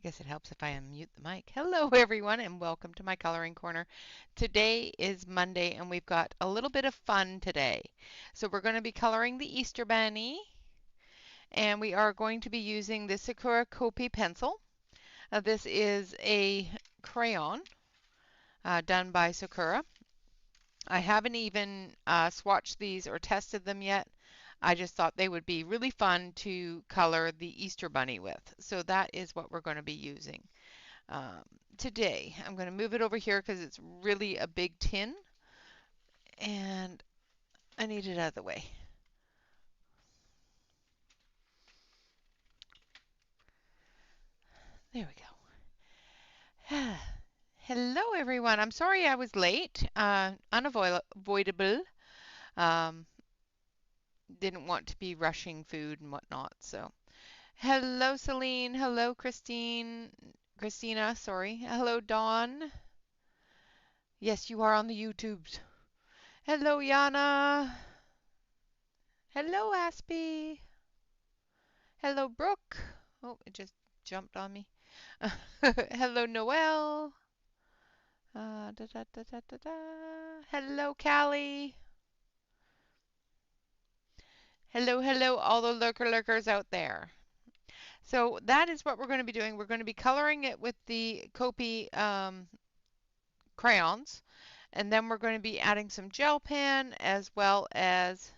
guess it helps if I unmute the mic. Hello, everyone, and welcome to my coloring corner. Today is Monday, and we've got a little bit of fun today. So we're going to be coloring the Easter Bunny, and we are going to be using the Sakura Kopi pencil. This is a crayon done by Sakura. I haven't even swatched these or tested them yet. I just thought they would be really fun to color the Easter Bunny with. So that is what we're going to be using today. I'm going to move it over here because it's really a big tin and I need it out of the way. There we go. Hello, everyone. I'm sorry I was late. Unavoidable. Um, didn't want to be rushing food and whatnot. So, hello, Celine. Hello, Christina, sorry. Hello, Dawn. Yes, you are on the YouTubes. Hello, Yana. Hello, Aspie. Hello, Brooke. Oh, it just jumped on me. Hello, Noelle. Da, da, da, da, da, da. Hello, Callie. Hello, all the lurkers out there. So that is what we're going to be doing. We're going to be coloring it with the Kopi crayons, and then we're going to be adding some gel pen as well as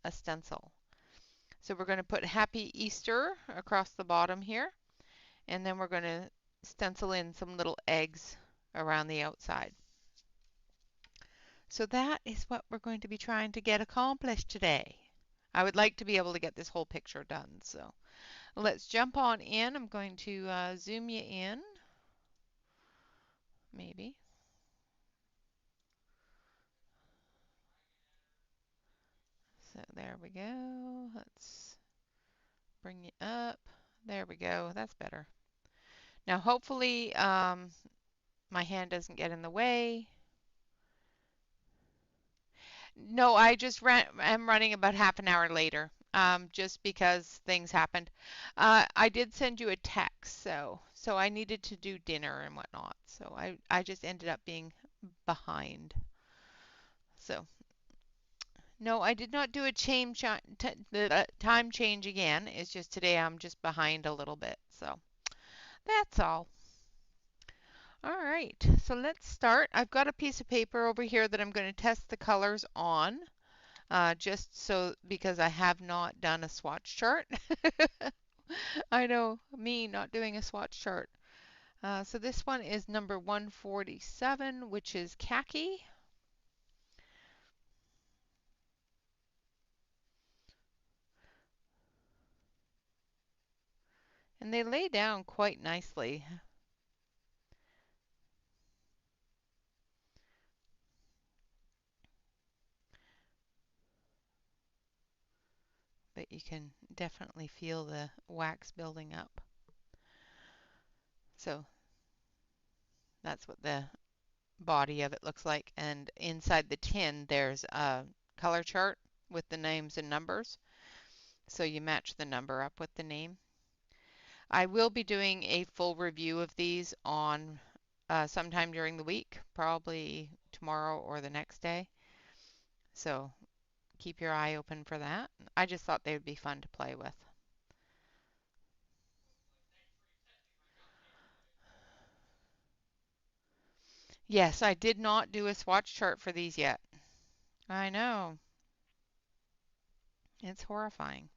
a stencil. So we're going to put Happy Easter across the bottom here, and then we're going to stencil in some little eggs around the outside. So that is what we're going to be trying to get accomplished today. I would like to be able to get this whole picture done. So let's jump on in. I'm going to zoom you in, maybe. So there we go. Let's bring you up. There we go. That's better. Now hopefully my hand doesn't get in the way. No, I just am running about half an hour later, just because things happened. I did send you a text, so I needed to do dinner and whatnot. So I just ended up being behind. So no, I did not do a time change again. It's just today I'm just behind a little bit. So that's all. All right, so let's start. I've got a piece of paper over here that I'm going to test the colors on. Just so because I have not done a swatch chart. I know, me not doing a swatch chart. So this one is number 147, which is khaki. And they lay down quite nicely. But you can definitely feel the wax building up. So that's what the body of it looks like. And inside the tin, there's a color chart with the names and numbers. So you match the number up with the name. I will be doing a full review of these on sometime during the week, probably tomorrow or the next day. So keep your eye open for that. I just thought they would be fun to play with. Yes, I did not do a swatch chart for these yet. I know. It's horrifying.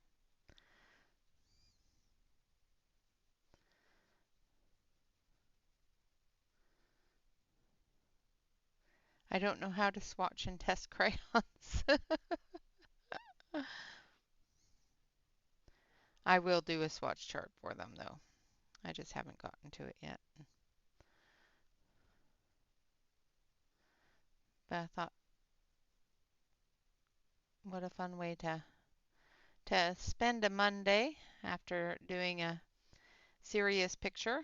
I don't know how to swatch and test crayons. I will do a swatch chart for them though. I just haven't gotten to it yet. But I thought, what a fun way to spend a Monday after doing a serious picture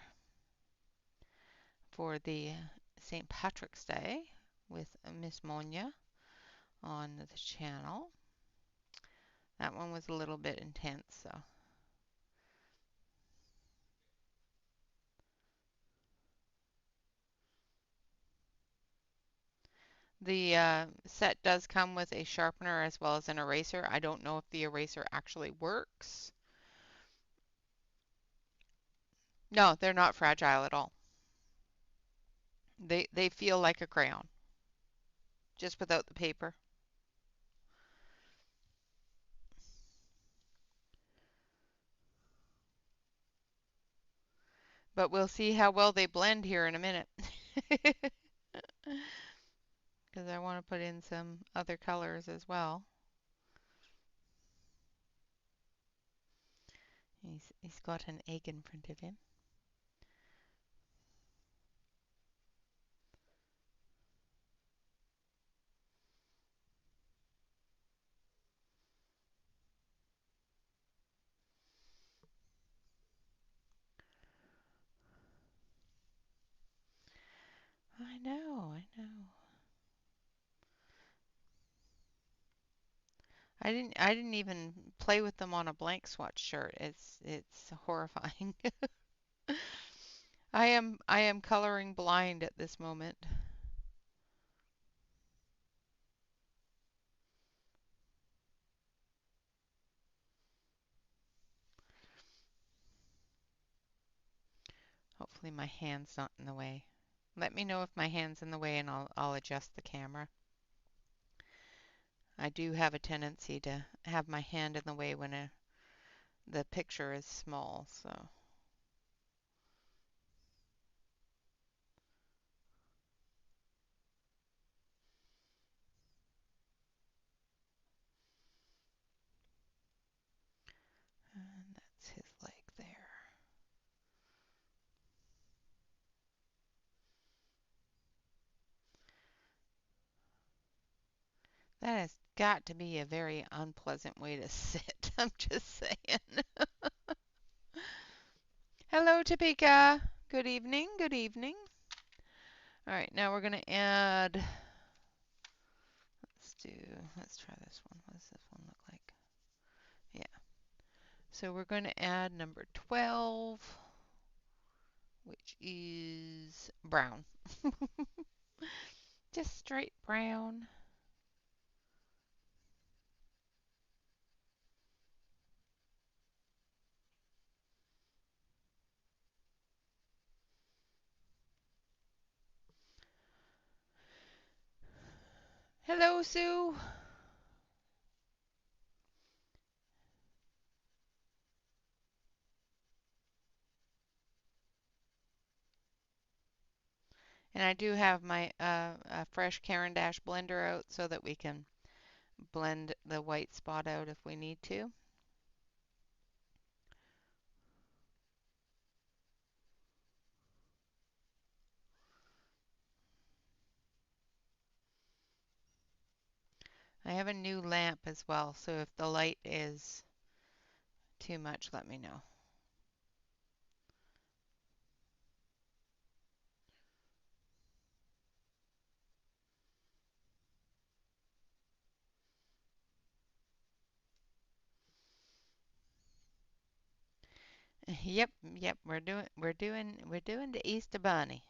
for the St. Patrick's Day with Miss Monja on the channel. That one was a little bit intense, so The set does come with a sharpener as well as an eraser. I don't know if the eraser actually works. No, they're not fragile at all. They feel like a crayon, just without the paper. But we'll see how well they blend here in a minute. Because I want to put in some other colors as well. He's got an egg imprinted in. I know, I know. I didn't even play with them on a blank swatch shirt. It's horrifying. I am coloring blind at this moment. Hopefully my hand's not in the way. Let me know if my hand's in the way and I'll adjust the camera. I do have a tendency to have my hand in the way when the picture is small, so. And that's his leg there. That has got to be a very unpleasant way to sit. I'm just saying. Hello, Topeka. Good evening. Good evening. All right, now we're going to add. Let's try this one. What does this one look like? Yeah. So we're going to add number 12, which is brown. Just straight brown. Hello, Sue. And I do have my fresh Caran d'Ache blender out so that we can blend the white spot out if we need to. I have a new lamp as well, so if the light is too much, let me know. Yep, yep, we're doing the Easter Bunny.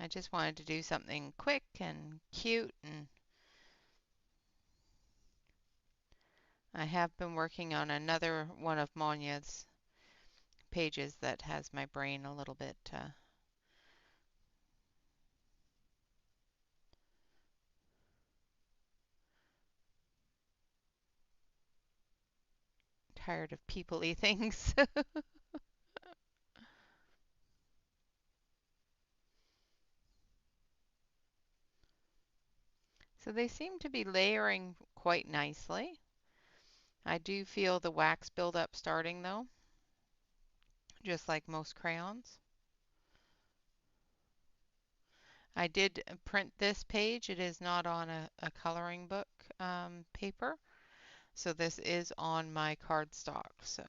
I just wanted to do something quick and cute, and I have been working on another one of Monja's pages that has my brain a little bit tired of people-y things. So they seem to be layering quite nicely. I do feel the wax buildup starting though, just like most crayons. I did print this page. It is not on a coloring book paper, so this is on my cardstock. So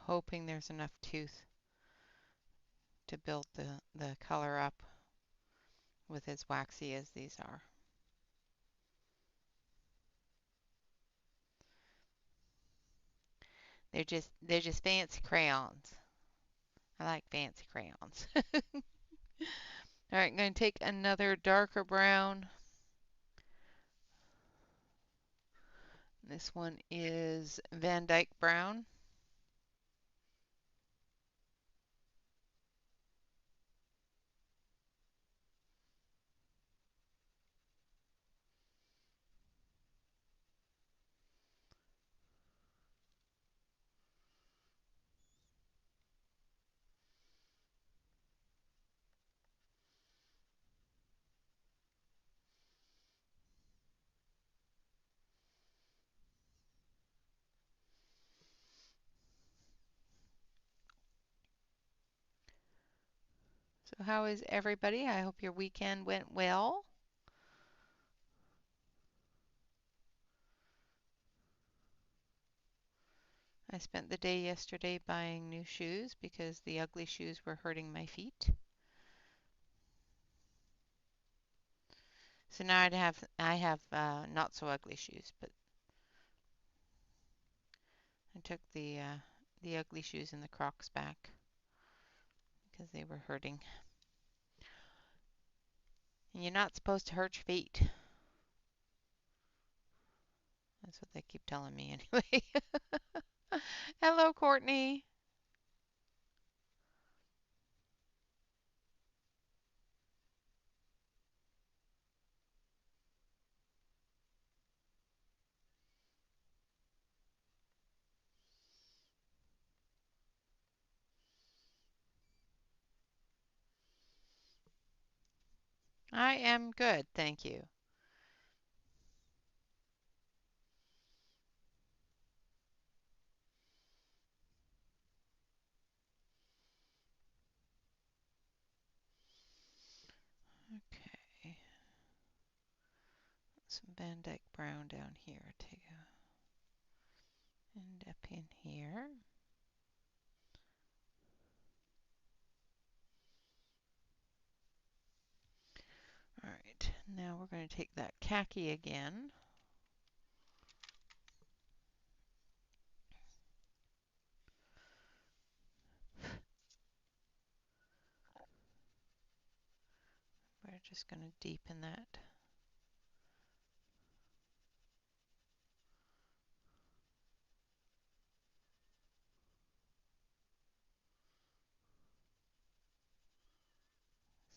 hoping there's enough tooth to build the color up with as waxy as these are. They're just fancy crayons. I like fancy crayons. All right, I'm going to take another darker brown. This one is Van Dyke brown. So how is everybody? I hope your weekend went well. I spent the day yesterday buying new shoes because the ugly shoes were hurting my feet. So now I have not so ugly shoes, but I took the ugly shoes and the Crocs back because they were hurting. And you're not supposed to hurt your feet. That's what they keep telling me anyway. Hello, Courtney. I am good, thank you. Okay. Some Van Dyke brown down here too. And up in here. All right, now we're going to take that khaki again. We're just going to deepen that.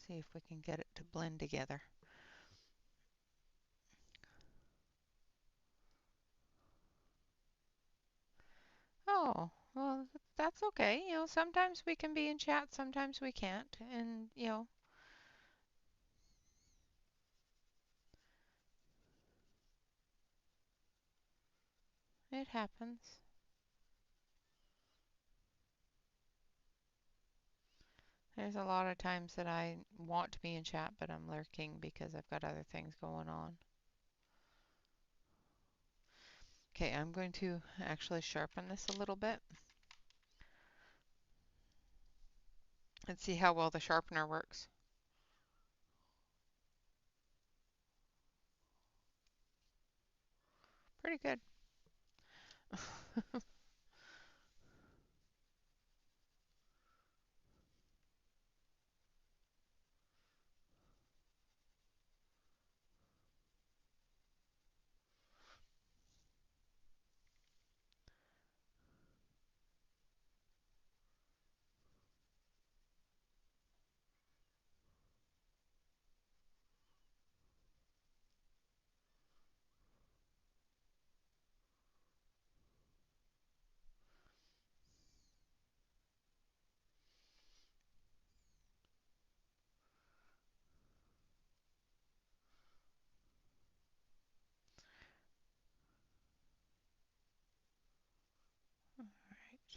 See if we can get it to blend together. Oh, well, that's okay. Sometimes we can be in chat, sometimes we can't. And, it happens. There's a lot of times that I want to be in chat, but I'm lurking because I've got other things going on. Okay, I'm going to actually sharpen this a little bit. Let's see how well the sharpener works. Pretty good. Right.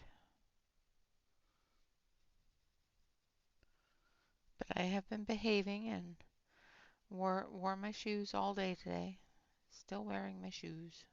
But I have been behaving and wore my shoes all day today. Still wearing my shoes.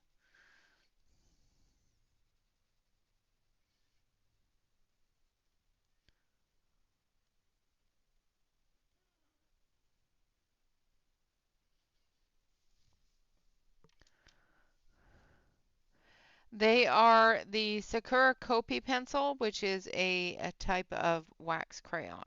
They are the Sakura Kopi pencil, which is a type of wax crayon.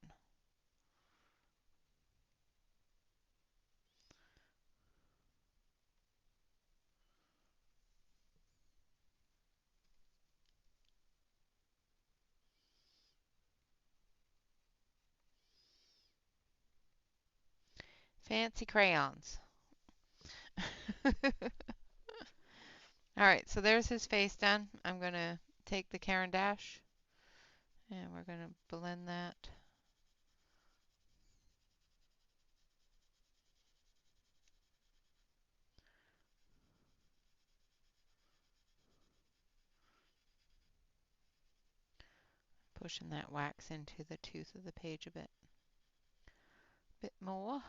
Fancy crayons. All right, so there's his face done. I'm going to take the Caran d'Ache and we're going to blend that. Pushing that wax into the tooth of the page a bit more.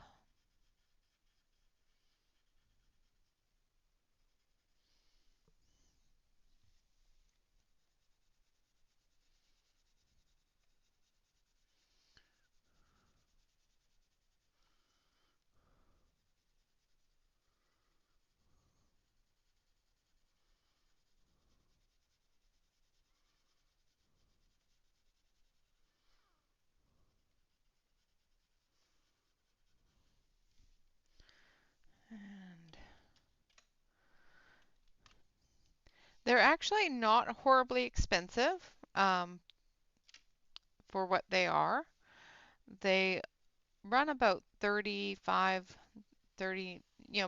And they're actually not horribly expensive for what they are. They run about 35, 30,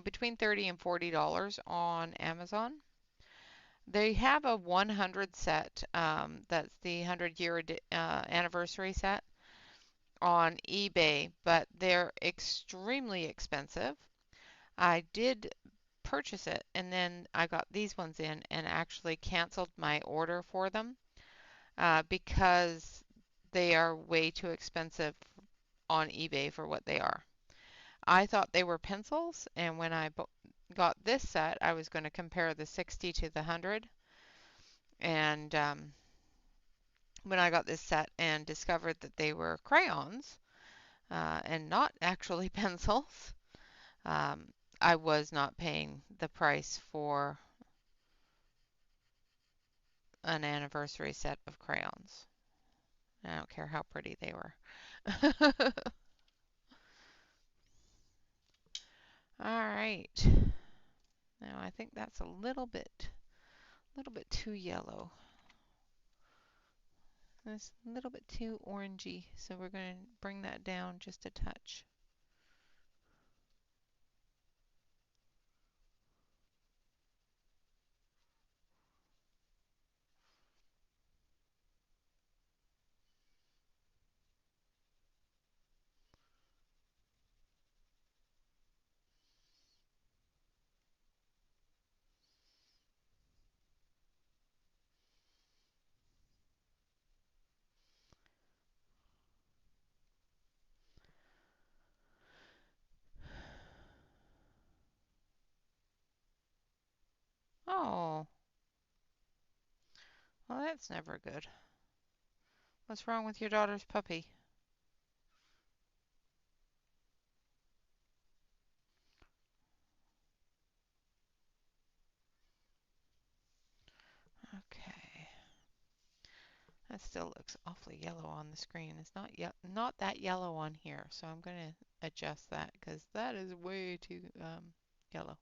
between 30 and $40 on Amazon. They have a 100 set, that's the 100-year anniversary set on eBay, but they're extremely expensive. I did purchase it and then I got these ones in and actually canceled my order for them because they are way too expensive on eBay for what they are. I thought they were pencils, and when I got this set, I was going to compare the 60 to the 100. And when I got this set and discovered that they were crayons and not actually pencils, um, I was not paying the price for an anniversary set of crayons. I don't care how pretty they were. All right. Now I think that's a little bit too yellow. It's a little bit too orangey, so we're going to bring that down just a touch. Oh, well, that's never good. What's wrong with your daughter's puppy? Okay. That still looks awfully yellow on the screen. It's not that yellow on here, so I'm going to adjust that because that is way too yellow.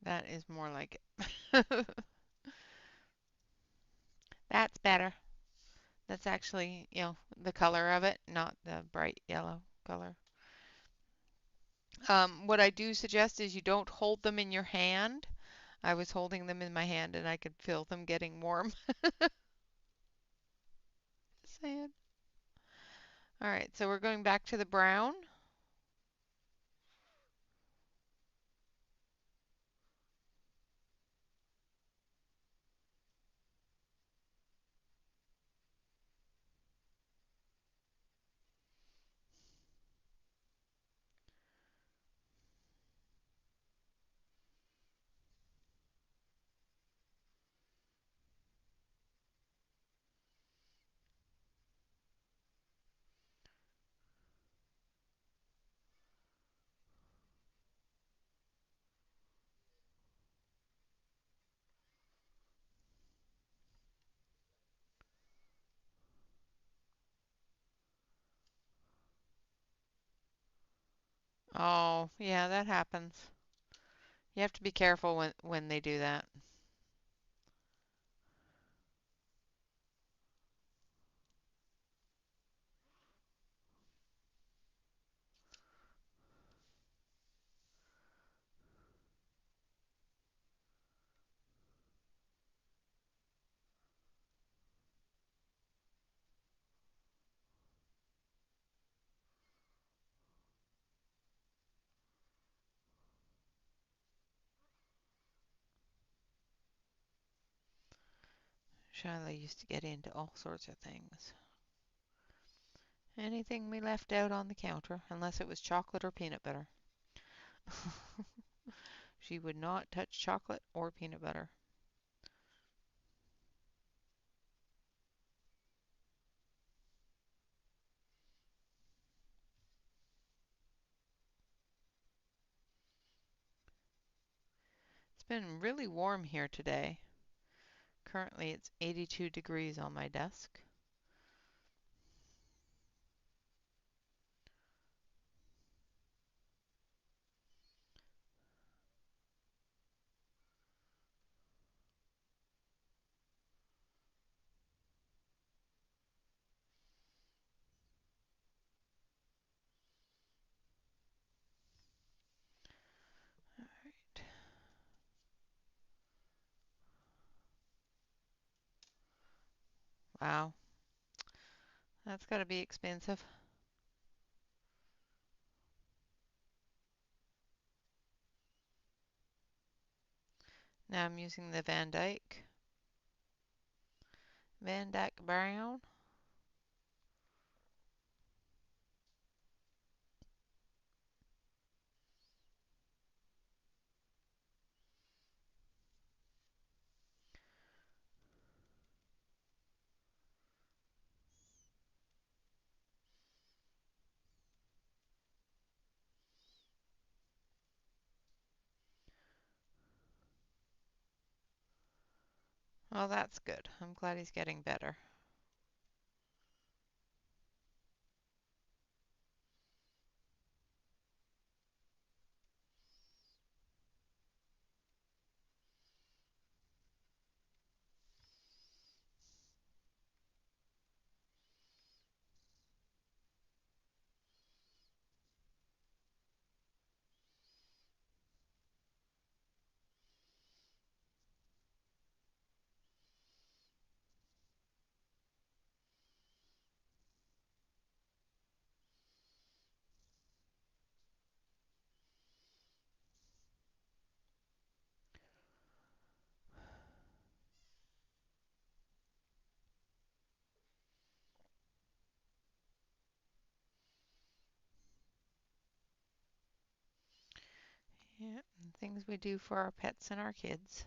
That is more like it. That's better. That's actually, the color of it, not the bright yellow color. What I do suggest is you don't hold them in your hand. I was holding them in my hand and I could feel them getting warm. Sad. All right, so we're going back to the brown. Oh, yeah, that happens. You have to be careful when they do that. Shiloh used to get into all sorts of things. Anything we left out on the counter, unless it was chocolate or peanut butter. She would not touch chocolate or peanut butter. It's been really warm here today. Currently it's 82 degrees on my desk. Right. Wow, that's got to be expensive. Now I'm using the Van Dyke Brown. Well, that's good. I'm glad he's getting better. Yeah, things we do for our pets and our kids.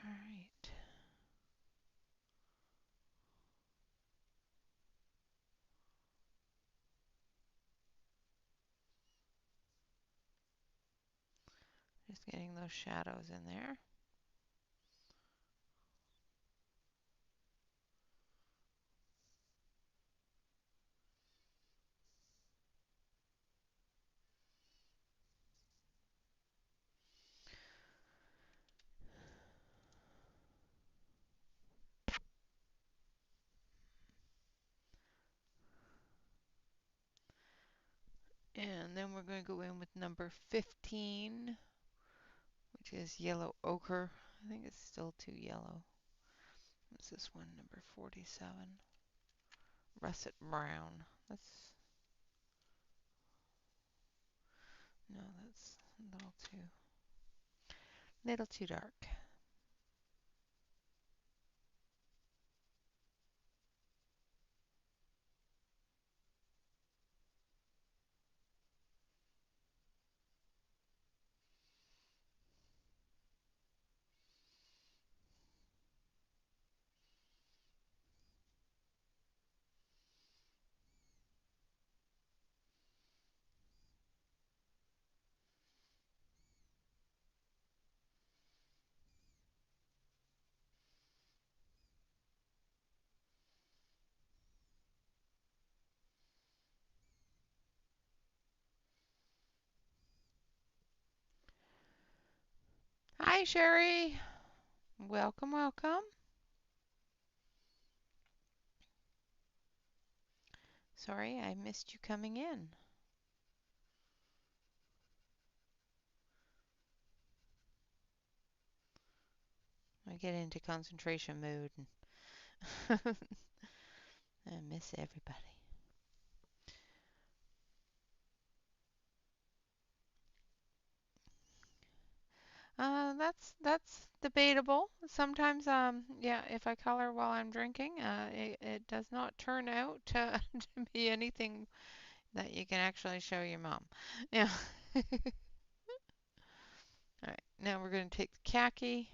All right. Just getting those shadows in there. And then we're going to go in with number 15, which is yellow ochre. I think it's still too yellow. What's this one? Number 47. Russet brown. That's no, that's a little too dark. Hi, Sherry. Welcome, welcome. Sorry, I missed you coming in. I get into concentration mode and I miss everybody. That's debatable. Sometimes, yeah, if I color while I'm drinking, it does not turn out to be anything that you can actually show your mom. Yeah. All right, now we're going to take the khaki.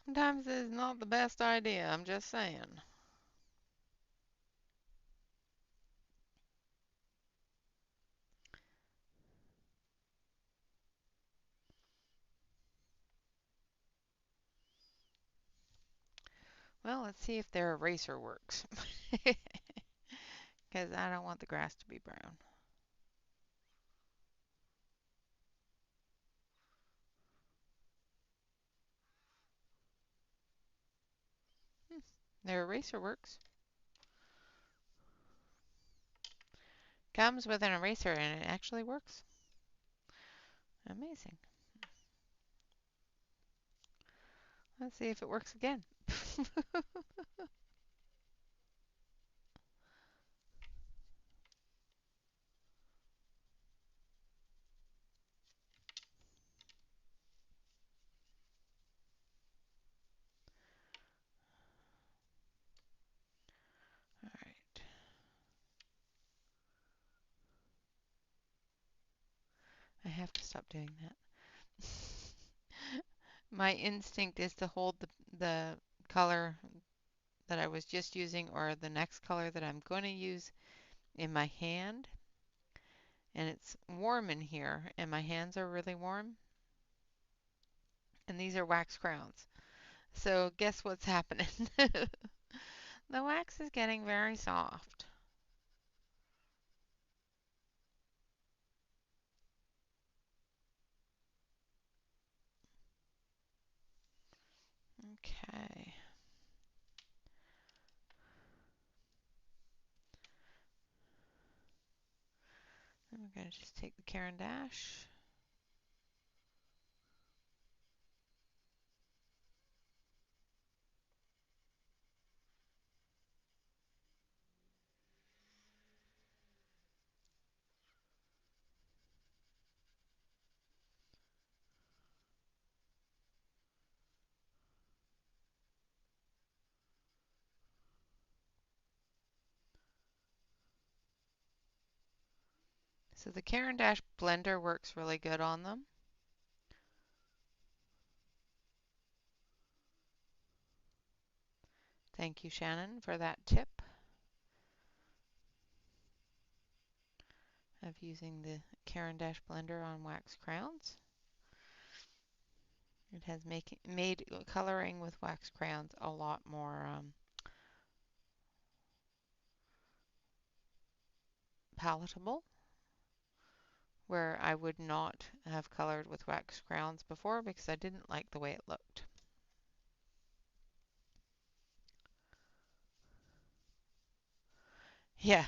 Sometimes it's not the best idea, I'm just saying. Well, let's see if their eraser works. Because I don't want the grass to be brown. Hmm, their eraser works. Comes with an eraser and it actually works. Amazing. Let's see if it works again. All right. I have to stop doing that. My instinct is to hold the color that I was just using or the next color that I'm going to use in my hand. And it's warm in here, and my hands are really warm. And these are wax crowns. So guess what's happening? The wax is getting very soft. Okay. Then we're going to just take the Caran d'Ache. So the Caran d'Ache blender works really good on them. Thank you, Shannon, for that tip of using the Caran d'Ache blender on wax crowns. It has made coloring with wax crayons a lot more palatable, where I would not have colored with wax crayons before because I didn't like the way it looked. Yeah,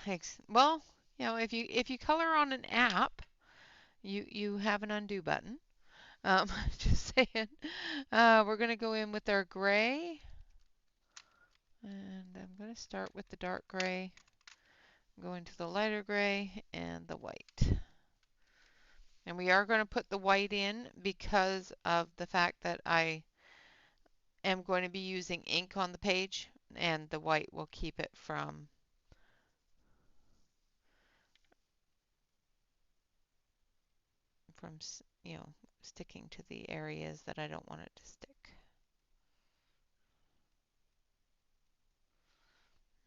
well, if you color on an app, you have an undo button. Just saying. We're gonna go in with our gray, and I'm gonna start with the dark gray, go into the lighter gray and the white. And we are going to put the white in because of the fact that I am going to be using ink on the page, and the white will keep it from from, sticking to the areas that I don't want it to stick.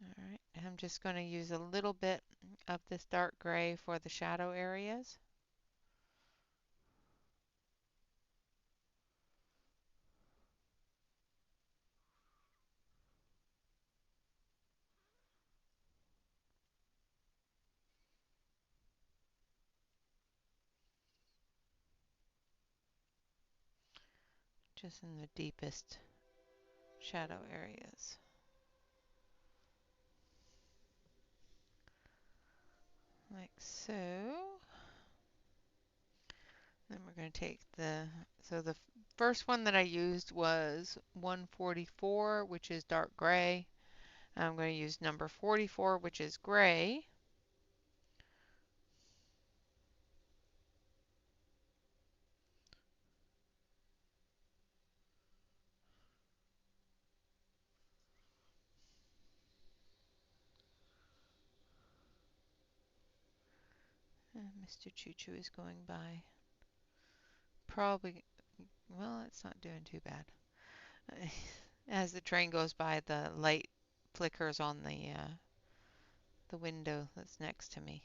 All right, I'm just going to use a little bit of this dark gray for the shadow areas. Just in the deepest shadow areas. Like so. Then we're going to take so the first one that I used was 144, which is dark gray. I'm going to use number 44, which is gray. Mr. Choo Choo is going by. Probably, well, it's not doing too bad. As the train goes by, the light flickers on the window that's next to me.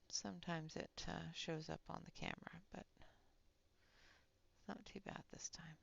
Sometimes it shows up on the camera, but it's not too bad this time.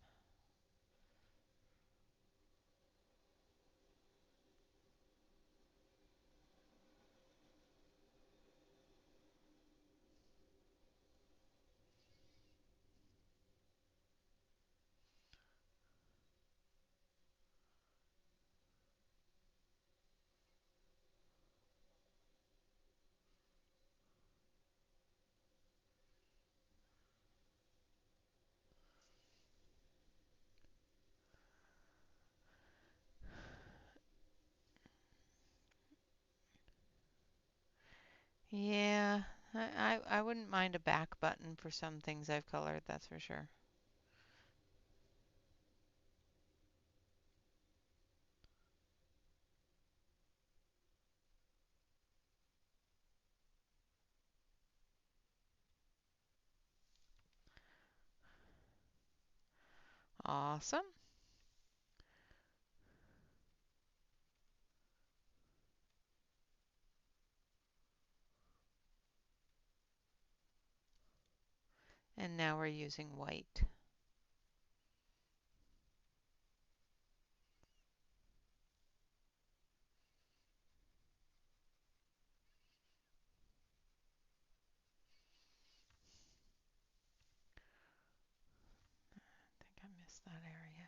Yeah, I wouldn't mind a back button for some things I've colored, that's for sure. Awesome. And now we're using white. I think I missed that area.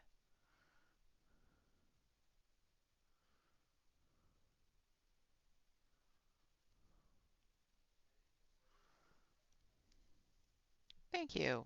Thank you.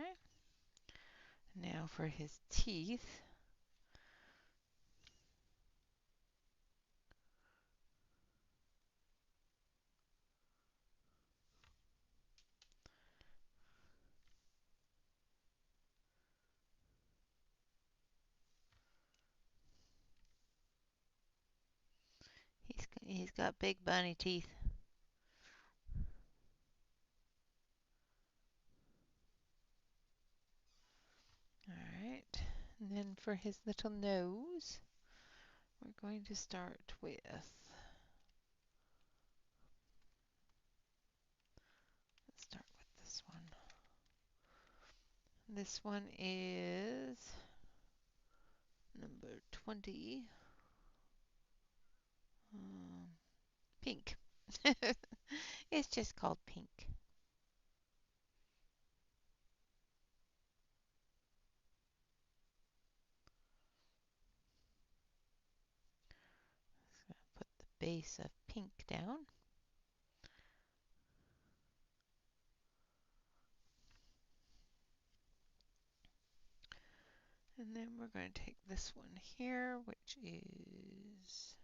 Okay. Now for his teeth. He's got big bunny teeth. All right. And then for his little nose, we're going to start with, let's start with this one. This one is Number 20. Pink. It's just called pink. So put the base of pink down. And then we're going to take this one here, which is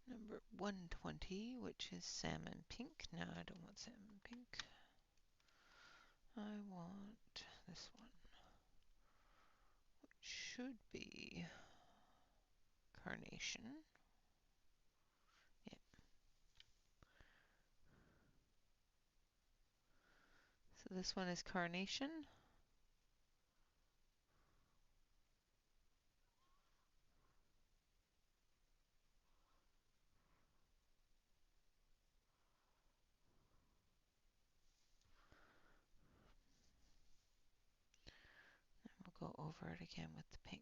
number 120, which is salmon pink. No, I don't want salmon pink. I want this one, which should be carnation. Yep. So this one is carnation. We'll go over it again with the pink.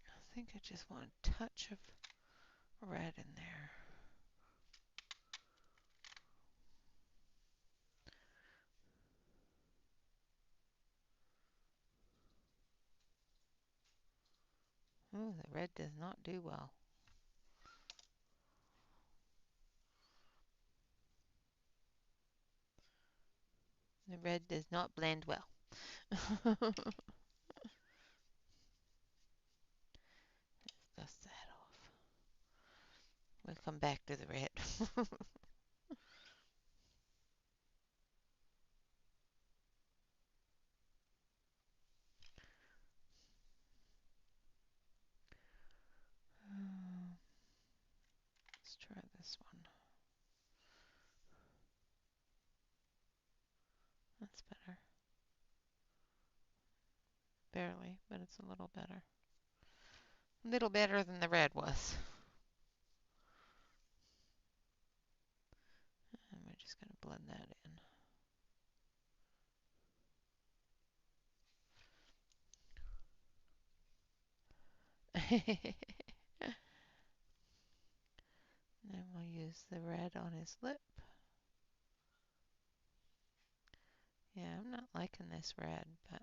I think I just want a touch of red in there. Ooh, the red does not do well. The red does not blend well. Dust that off. We'll come back to the red. Let's try this one. That's better. Barely, but it's a little better. A little better than the red was. And we're just going to blend that in. Then we'll use the red on his lip. Yeah, I'm not liking this red, but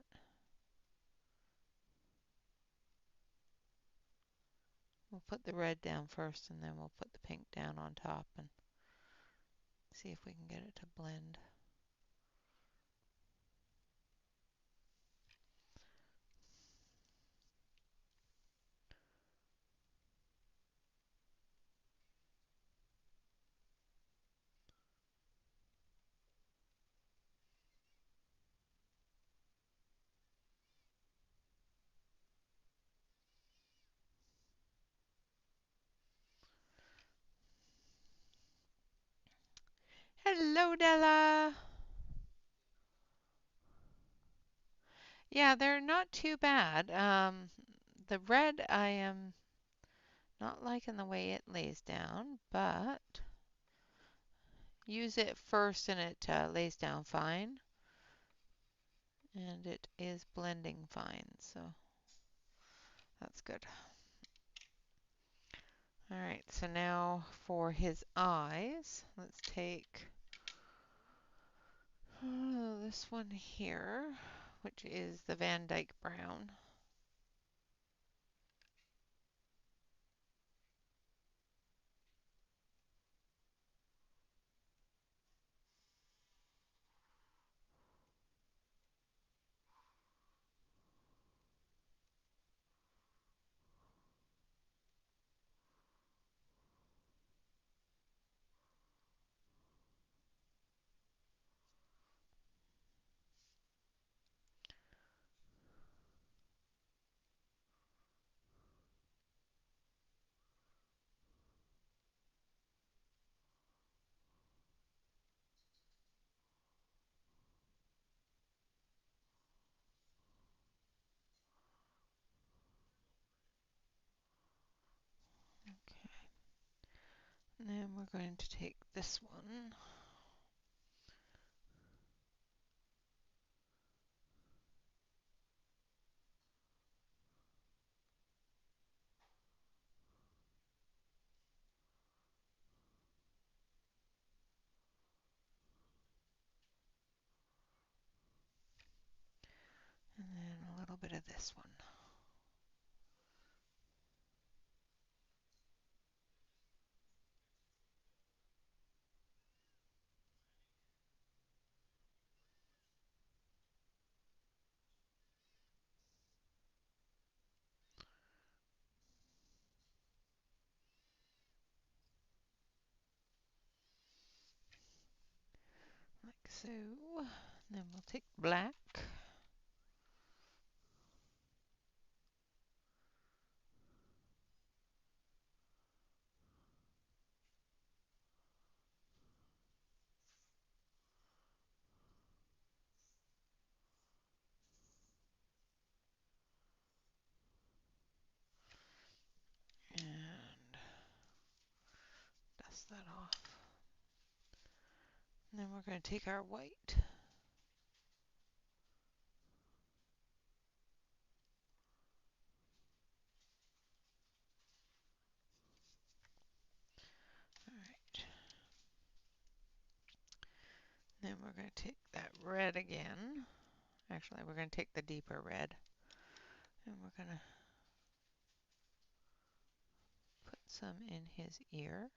we'll put the red down first and then we'll put the pink down on top and see if we can get it to blend. Hello, Della! Yeah, they're not too bad. The red I am not liking the way it lays down, but use it first and it lays down fine. And it is blending fine, so that's good. Alright, so now for his eyes, let's take this one here, which is the Van Dyke Brown. And then we're going to take this one. And then a little bit of this one. Like so. And then we'll take black. And dust that off. And then we're going to take our white. Alright. Then we're going to take that red again. Actually, we're going to take the deeper red. And we're going to put some in his ear.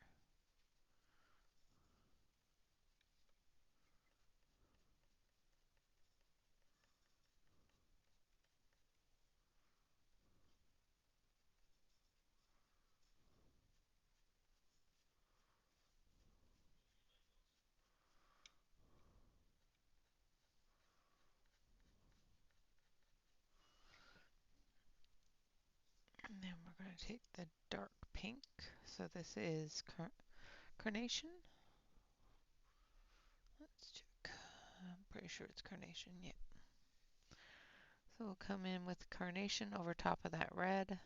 And then we're going to take the dark pink. So this is carnation. Let's check. I'm pretty sure it's carnation, yeah. So we'll come in with carnation over top of that red.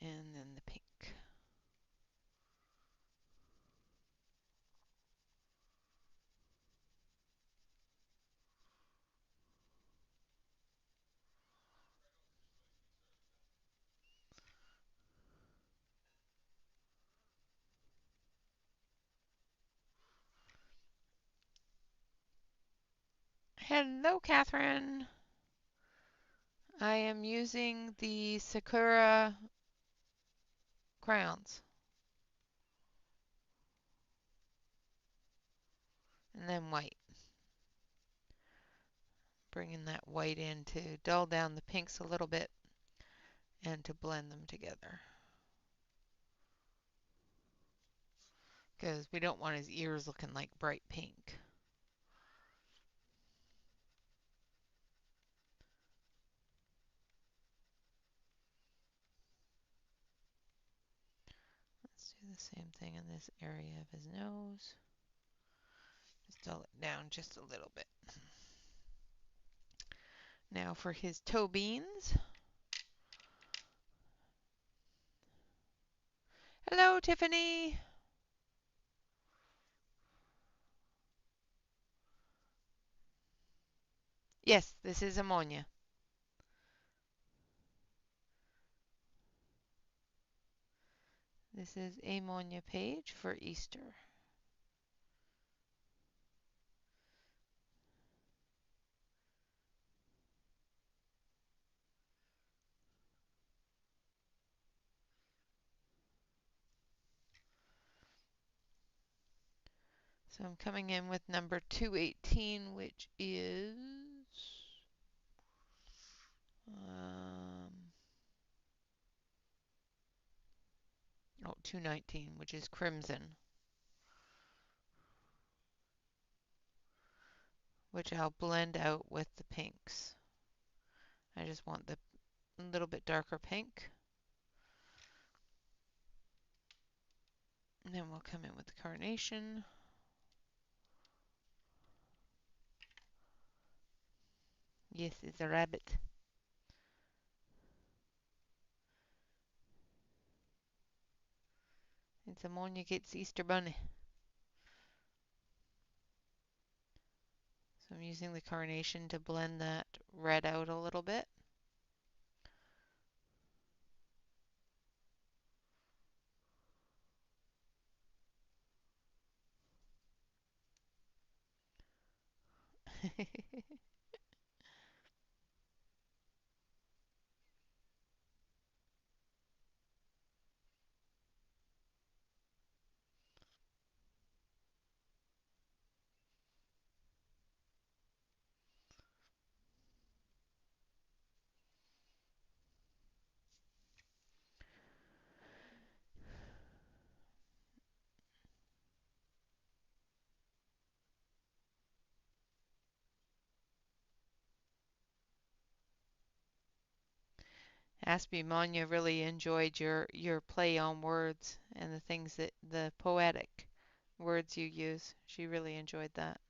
And then the pink. Hello, Catherine. I am using the Sakura crayons. And then white. Bringing that white in to dull down the pinks a little bit and to blend them together. Because we don't want his ears looking like bright pink. Let's do the same thing in this area of his nose. Just dull it down just a little bit. Now for his toe beans. Hello, Tiffany. Yes, this is ammonia. This is ammonia page for Easter. So I'm coming in with number 218, which is um, 219, which is crimson, which I'll blend out with the pinks. I just want the little bit darker pink. And then we'll come in with the carnation. Yes, it's a rabbit. It's a Monja Gets Easter bunny. So I'm using the carnation to blend that red out a little bit. Aspie Manya really enjoyed your play on words and the things that the poetic words you use. She really enjoyed that.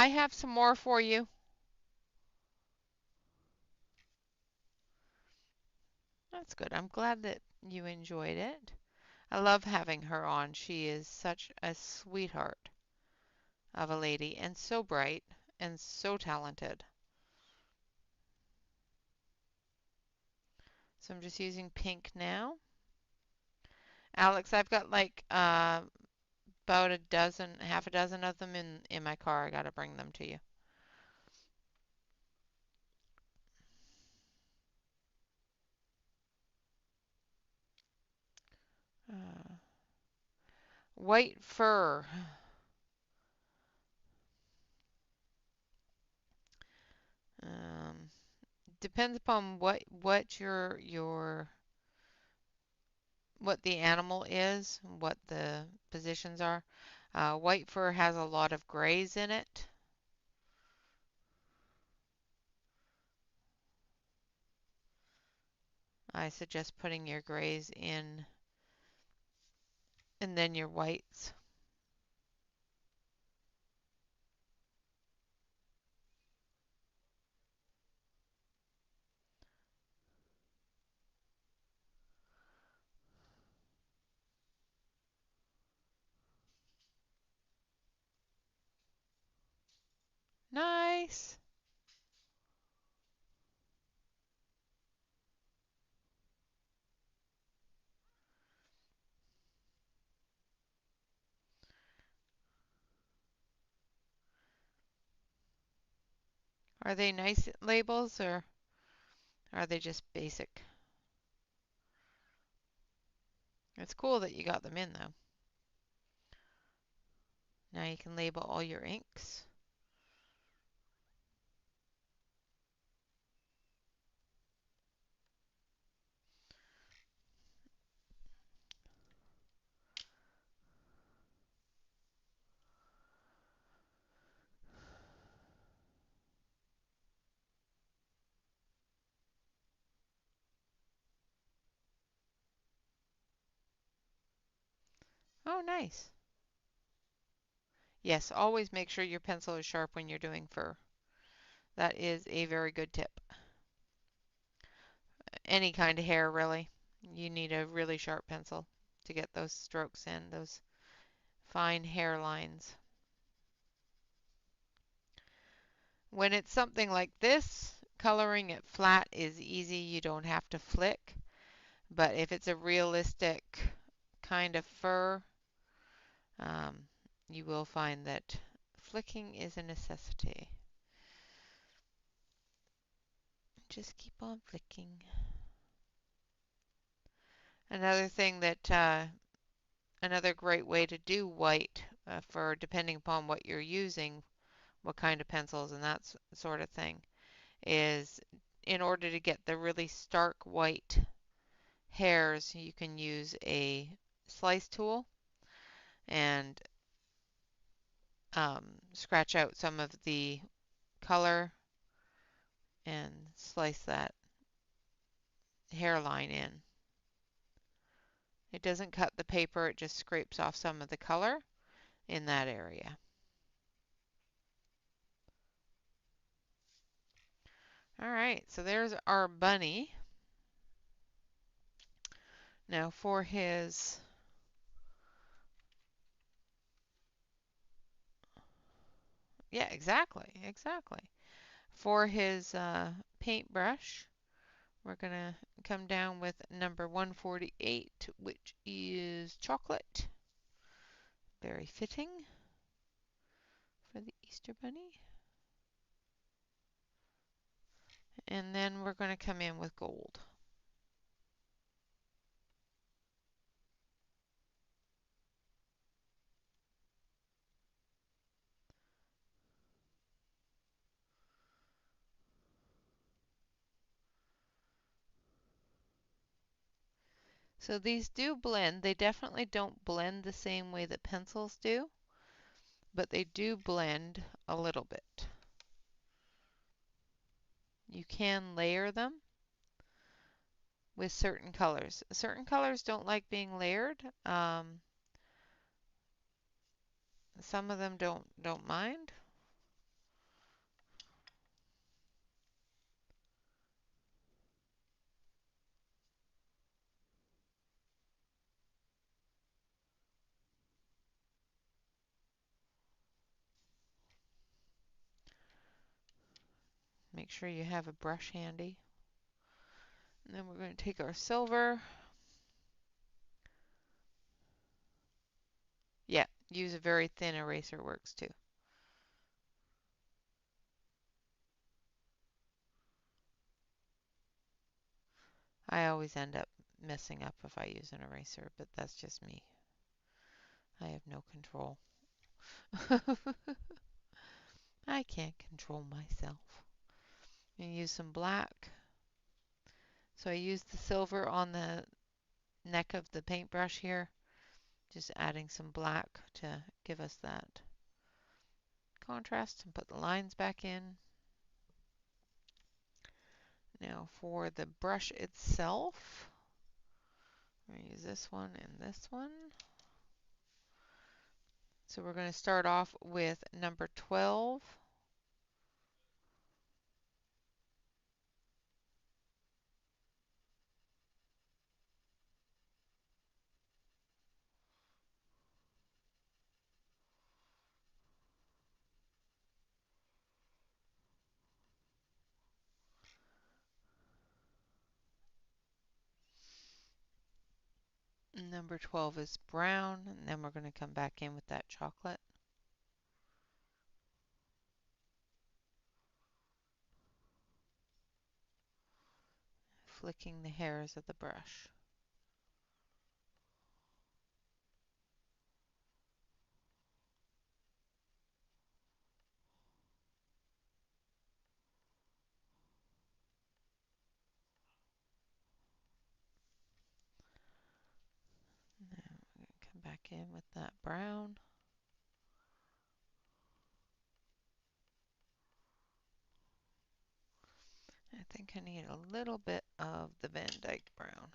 I have some more for you. That's good. I'm glad that you enjoyed it. I love having her on. She is such a sweetheart of a lady and so bright and so talented. So I'm just using pink now. Alex, I've got like about a dozen, half a dozen of them in my car. I got to bring them to you. Uh, White fur. Um, Depends upon what the animal is, what the positions are. White fur has a lot of grays in it. I suggest putting your grays in and then your whites. Nice. Are they nice labels or are they just basic? It's cool that you got them in though. Now you can label all your inks. Oh, nice. Yes, always make sure your pencil is sharp when you're doing fur. That is a very good tip. any kind of hair really. You need a really sharp pencil to get those strokes in, those fine hairlines. When it's something like this, coloring it flat is easy. You don't have to flick. But if it's a realistic kind of fur, um, you will find that flicking is a necessity. Just keep on flicking. Another thing that, another great way to do white fur, depending upon what you're using, what kind of pencils and that sort of thing, is in order to get the really stark white hairs, you can use a slice tool and scratch out some of the color and slice that hairline in. It doesn't cut the paper, it just scrapes off some of the color in that area. All right, so there's our bunny. Now for his, yeah, exactly. For his paintbrush, we're going to come down with number 148, which is chocolate. Very fitting for the Easter Bunny. And then we're going to come in with gold. So these do blend. They definitely don't blend the same way that pencils do, but they do blend a little bit. You can layer them with certain colors. Certain colors don't like being layered. Some of them don't mind. Make sure you have a brush handy. And then we're going to take our silver. Yeah, use a very thin eraser works too. I always end up messing up if I use an eraser, but that's just me. I have no control. I can't control myself. I'm going to use some black. So I used the silver on the neck of the paintbrush here. Just adding some black to give us that contrast and put the lines back in. Now for the brush itself, we're going to use this one and this one. So we're going to start off with number 12. Number 12 is brown, and then we're going to come back in with that chocolate. Flicking the hairs of the brush. Now we're going to come back in with that brown. I think I need a little bit of the Van Dyke brown.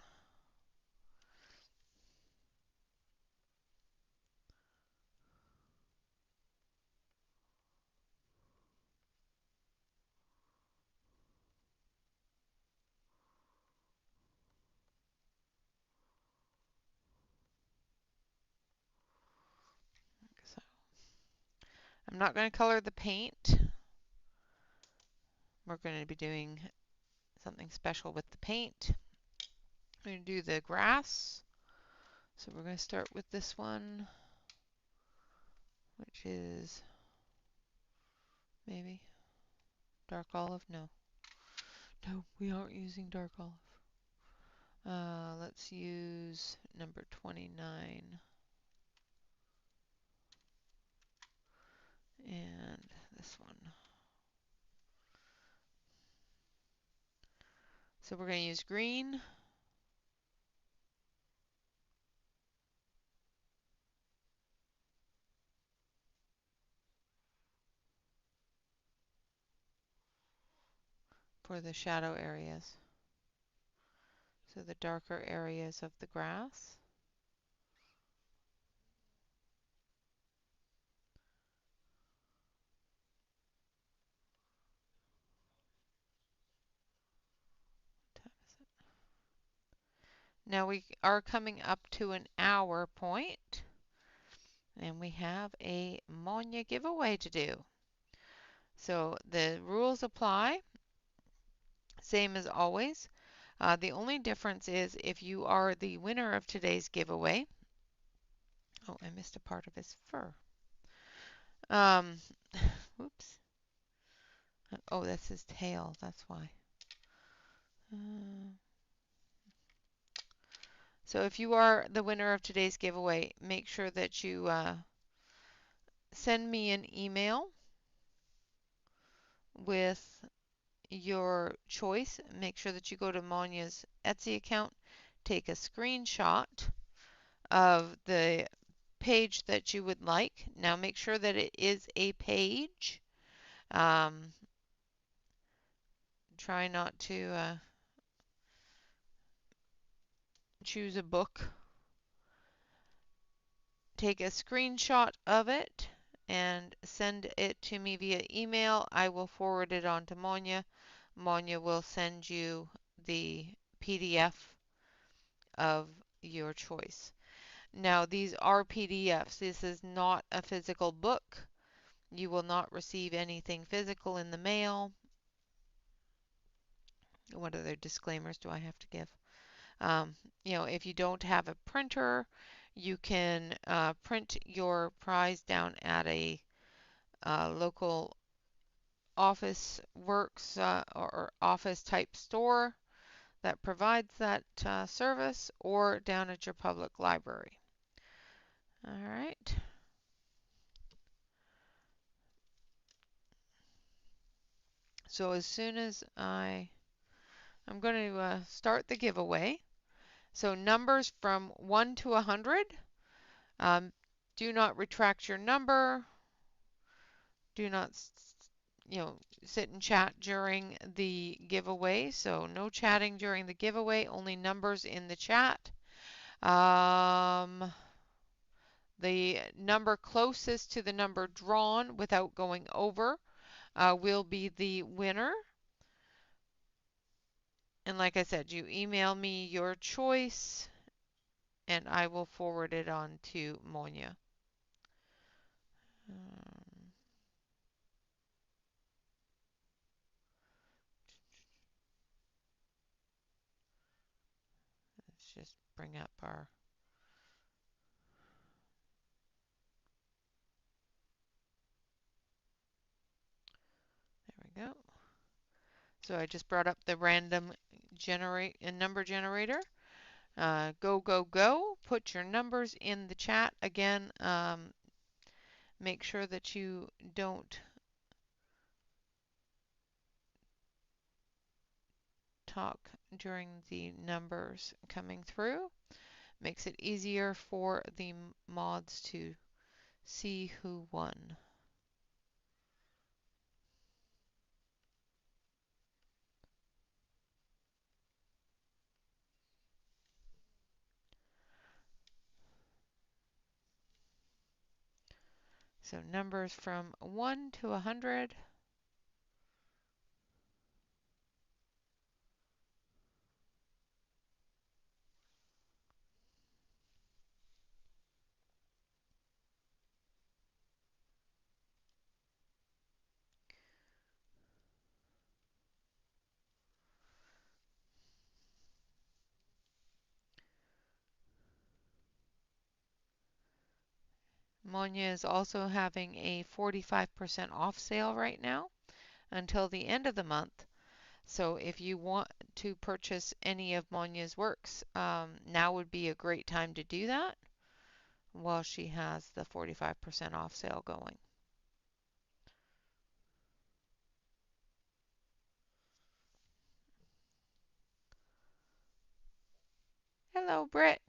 I'm not going to color the paint. We're going to be doing something special with the paint. We're going to do the grass. So we're going to start with this one, which is maybe dark olive. No, we aren't using dark olive. Let's use number 29 and this one. So we're going to use green. For the shadow areas. So the darker areas of the grass. What time is it? Now we are coming up to an hour point, and we have a Monja giveaway to do. So the rules apply, same as always. The only difference is if you are the winner of today's giveaway. Oh, I missed a part of his fur. Whoops. Oh, that's his tail. That's why. So if you are the winner of today's giveaway, make sure that you send me an email with your choice. Make sure that you go to Monja's Etsy account, take a screenshot of the page that you would like. Now make sure that it is a page. Try not to choose a book. Take a screenshot of it and send it to me via email. I will forward it on to Monja. Monja will send you the PDF of your choice. Now, these are PDFs. This is not a physical book. You will not receive anything physical in the mail. What other disclaimers do I have to give? If you don't have a printer, you can print your prize down at a local office works or office type store that provides that service, or down at your public library. All right. So as soon as I'm going to start the giveaway. So numbers from 1 to 100. Do not retract your number. Do not, sit and chat during the giveaway. So no chatting during the giveaway, only numbers in the chat. The number closest to the number drawn without going over will be the winner. And like I said, you email me your choice and I will forward it on to Monja. Let's just bring up our... There we go. So I just brought up the random number generator. Go, go, go. Put your numbers in the chat. Again, make sure that you don't talk during the numbers coming through. Makes it easier for the mods to see who won. So numbers from 1 to 100. Monja is also having a 45% off sale right now until the end of the month. So if you want to purchase any of Monja's works, now would be a great time to do that while she has the 45% off sale going. Hello, Britt.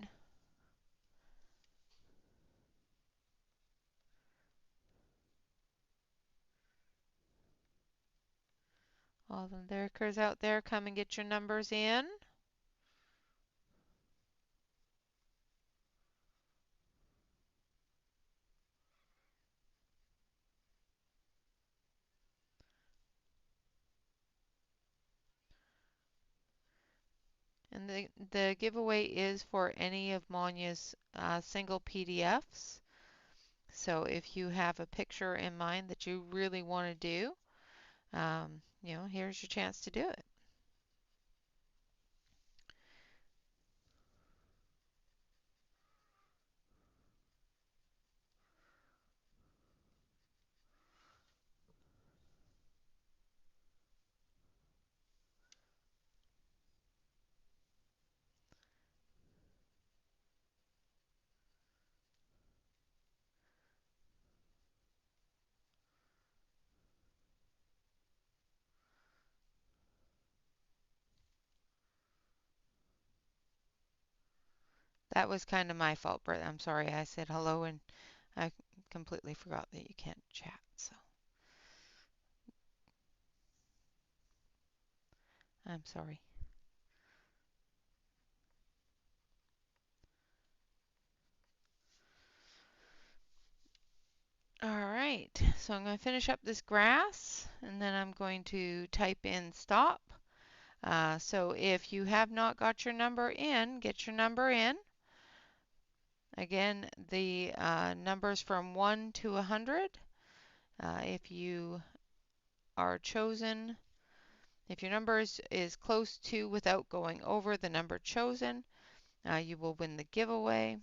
All the lurkers out there, come and get your numbers in. And the giveaway is for any of Monja's single PDFs. So if you have a picture in mind that you really want to do, here's your chance to do it. That was kind of my fault, Britt. I'm sorry. I said hello and I completely forgot that you can't chat. So I'm sorry. All right, so I'm going to finish up this grass and then I'm going to type in stop. So if you have not got your number in, get your number in. Again, the numbers from 1 to 100. If you are chosen, if your number is close to without going over the number chosen, you will win the giveaway.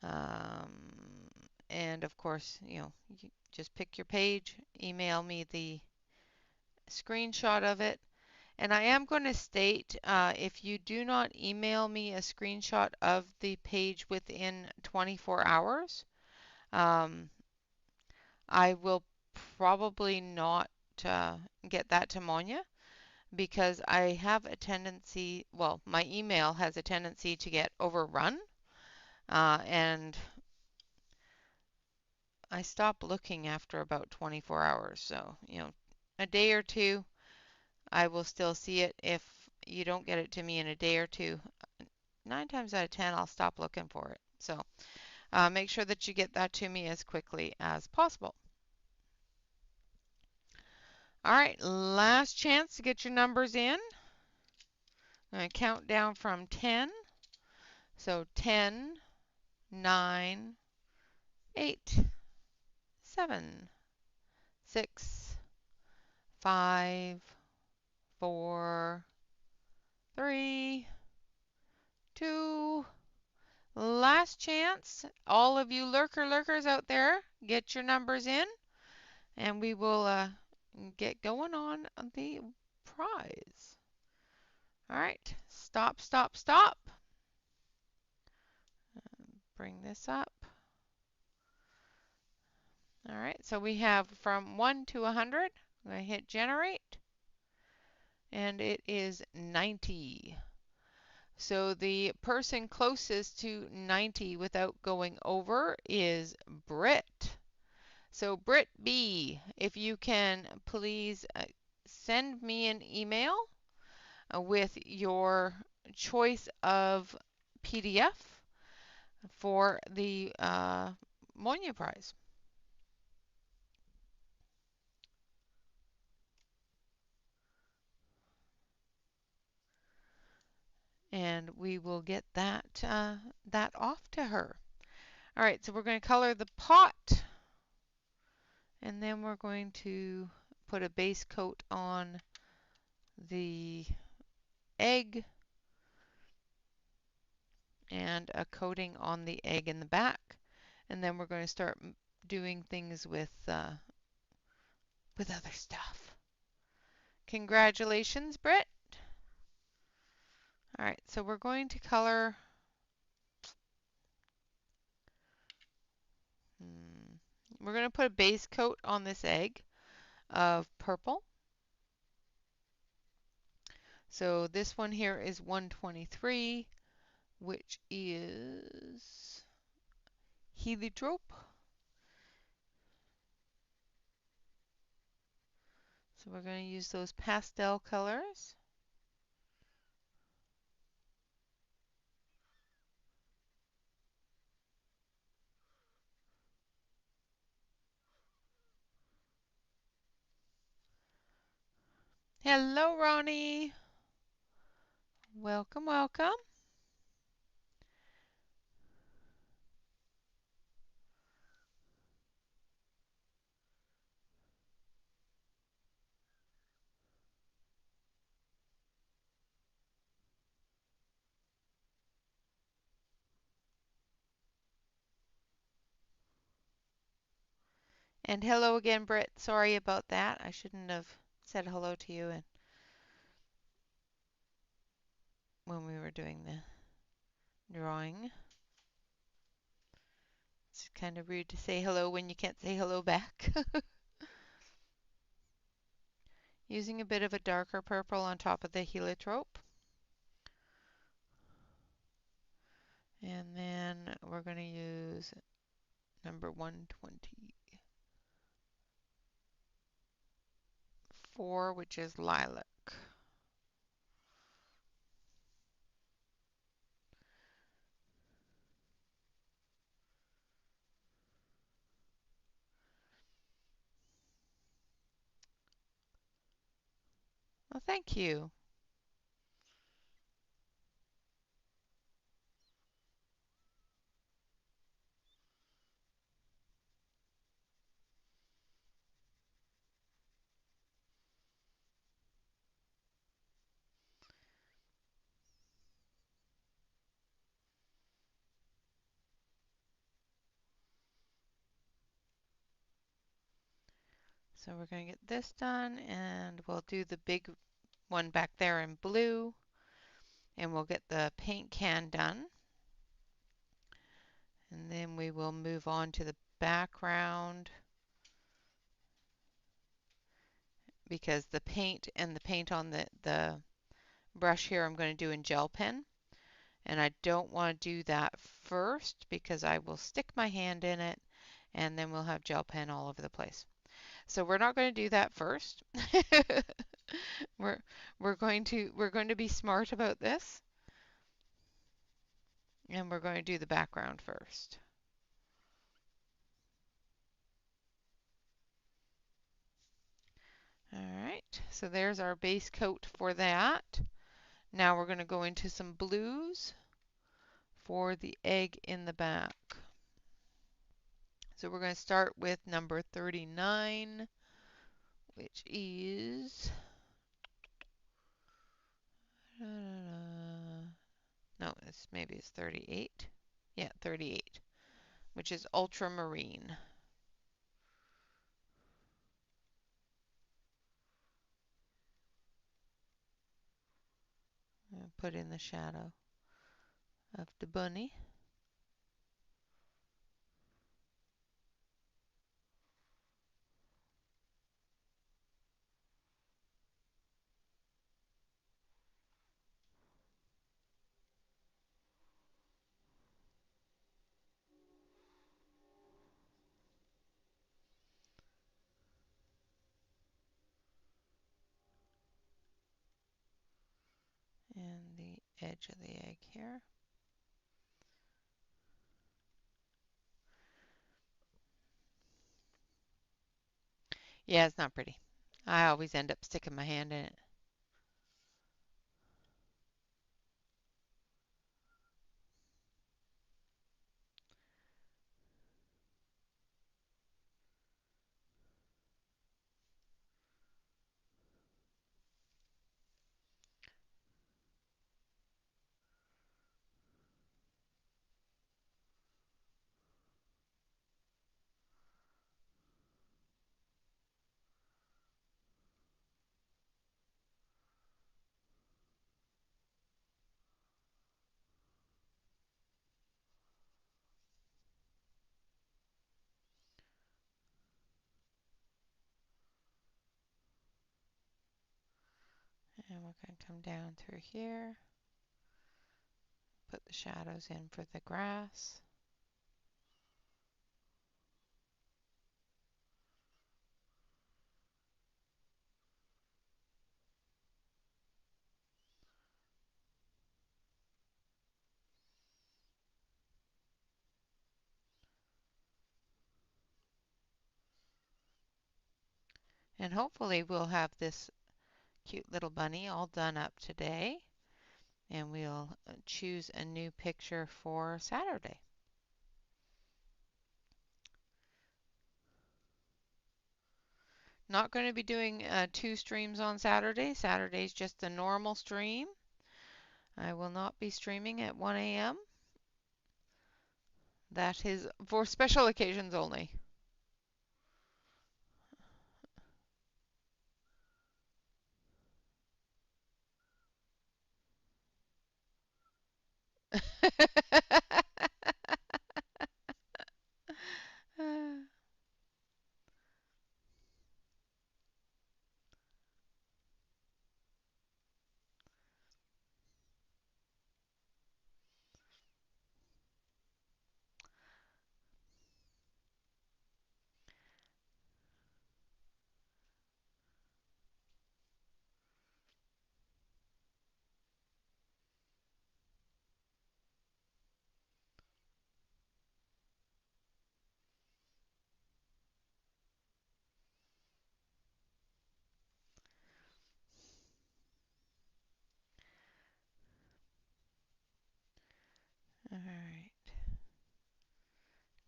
And of course, you just pick your page, email me the screenshot of it. And I am going to state, if you do not email me a screenshot of the page within 24 hours, I will probably not get that to Monja because I have a tendency, well, my email has a tendency to get overrun, and I stop looking after about 24 hours. So, a day or two, I will still see it. If you don't get it to me in a day or two, 9 times out of 10, I'll stop looking for it. So make sure that you get that to me as quickly as possible. All right, last chance to get your numbers in. I'm going to count down from 10. So 10, 9, 8, 7, 6, 5, 4, 3, 2. Last chance. All of you lurkers out there, get your numbers in, and we will get going on the prize. All right, stop, stop, stop. Bring this up. All right, so we have from 1 to 100. I'm going to hit generate, and it is 90. So the person closest to 90 without going over is Britt. So Britt B, if you can please send me an email with your choice of PDF for the Monja Prize. And we will get that off to her. All right, so we're going to color the pot, and then we're going to put a base coat on the egg and a coating on the egg in the back. And then we're going to start doing things with other stuff. Congratulations, Britt. All right, so we're going to color. We're going to put a base coat on this egg of purple. So this one here is 123, which is heliotrope. So we're going to use those pastel colors. Hello, Ronnie. Welcome, welcome. And hello again, Britt. Sorry about that. I shouldn't have said hello to you when we were doing the drawing. It's kind of rude to say hello when you can't say hello back. Using a bit of a darker purple on top of the heliotrope. And then we're going to use number 124, which is lilac. Well, thank you. So we're going to get this done, and we'll do the big one back there in blue, and we'll get the paint can done. And then we will move on to the background, because the paint on the brush here I'm going to do in gel pen. And I don't want to do that first because I will stick my hand in it and then we'll have gel pen all over the place. So we're not going to do that first. we're going to be smart about this. And we're going to do the background first. All right, so there's our base coat for that. Now we're going to go into some blues for the egg in the back. So we're going to start with number 39, which is no, maybe it's 38. Yeah, 38, which is ultramarine. I'll put in the shadow of the bunny. And the edge of the egg here. Yeah, it's not pretty. I always end up sticking my hand in it. And we're going to come down through here, put the shadows in for the grass. And hopefully we'll have this cute little bunny all done up today. And we'll choose a new picture for Saturday. Not going to be doing 2 streams on Saturday. Saturday's just a normal stream. I will not be streaming at 1 a.m. That is for special occasions only. All right.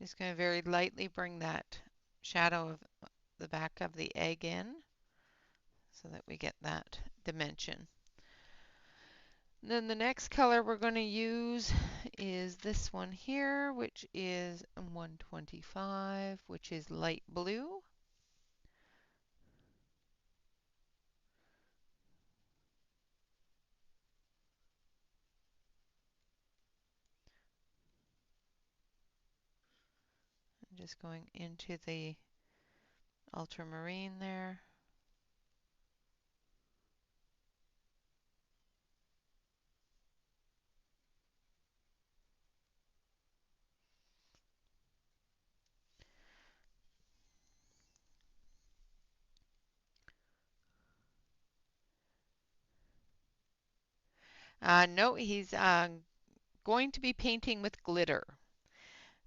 Just going to very lightly bring that shadow of the back of the egg in so that we get that dimension. Then the next color we're going to use is this one here, which is 125, which is light blue. I'm just going into the ultramarine there. No, he's going to be painting with glitter.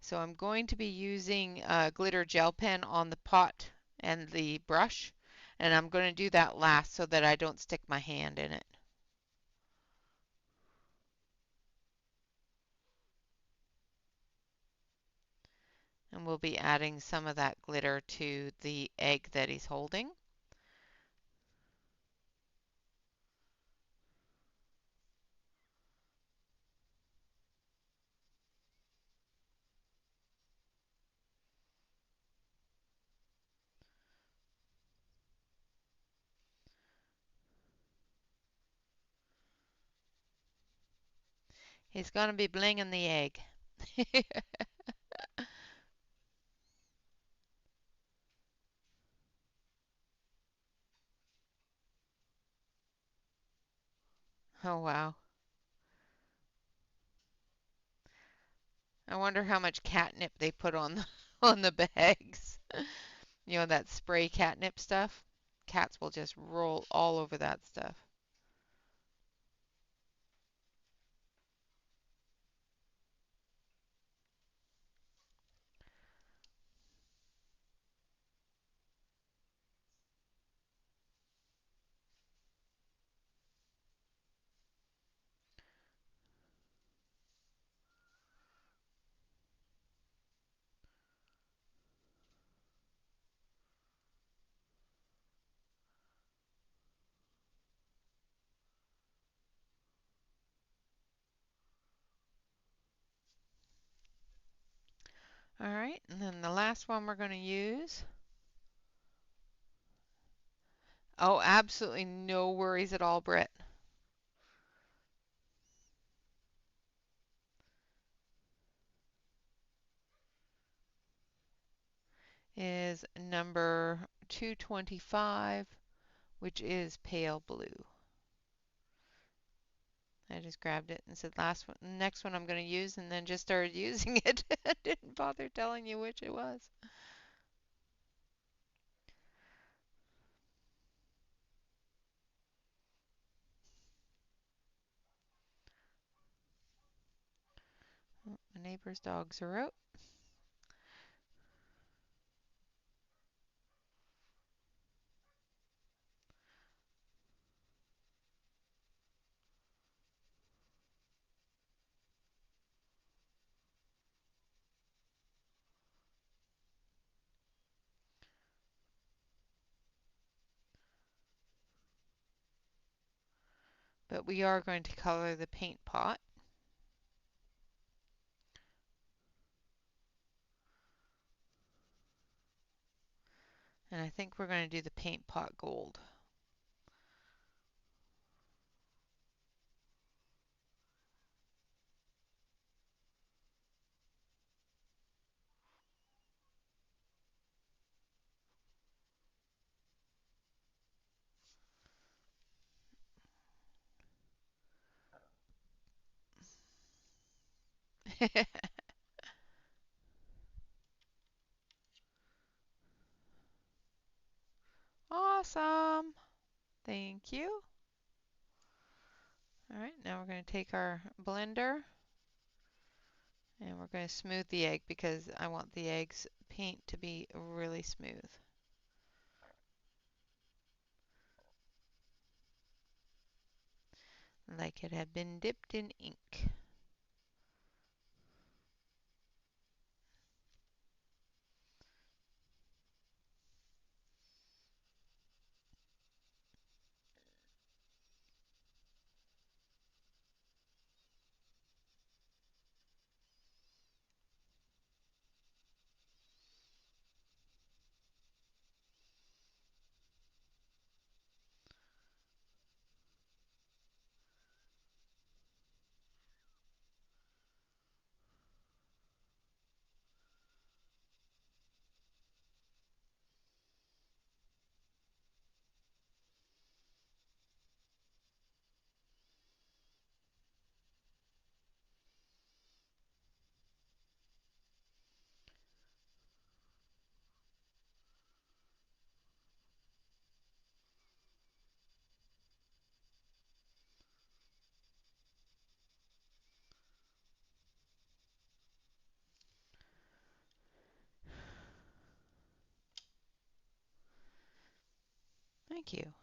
So I'm going to be using a glitter gel pen on the pot and the brush, and I'm going to do that last so that I don't stick my hand in it. And we'll be adding some of that glitter to the egg that he's holding. He's going to be blinging the egg. Oh, wow. I wonder how much catnip they put on on the bags. You know, that spray catnip stuff? Cats will just roll all over that stuff. All right, and then the last one we're going to use. Oh, absolutely no worries at all, Britt. Is number 225, which is pale blue. I just grabbed it and said next one I'm going to use, and then just started using it. Didn't bother telling you which it was. Oh, my neighbor's dogs are out. But we are going to color the paint pot. And I think we're going to do the paint pot gold. Awesome. Thank you. All right, now we're going to take our blender and we're going to smooth the egg because I want the egg's paint to be really smooth. Like it had been dipped in ink. Thank you.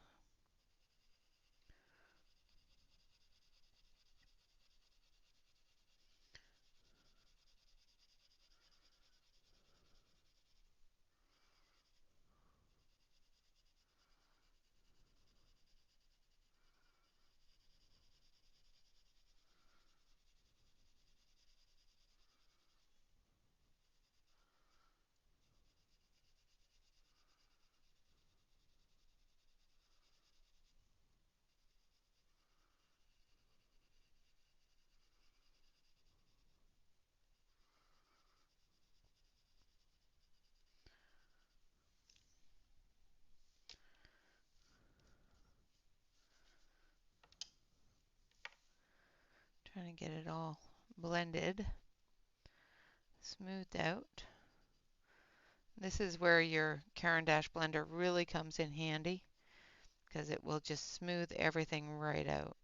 Trying to get it all blended, smoothed out. This is where your Caran d'Ache blender really comes in handy because it will just smooth everything right out.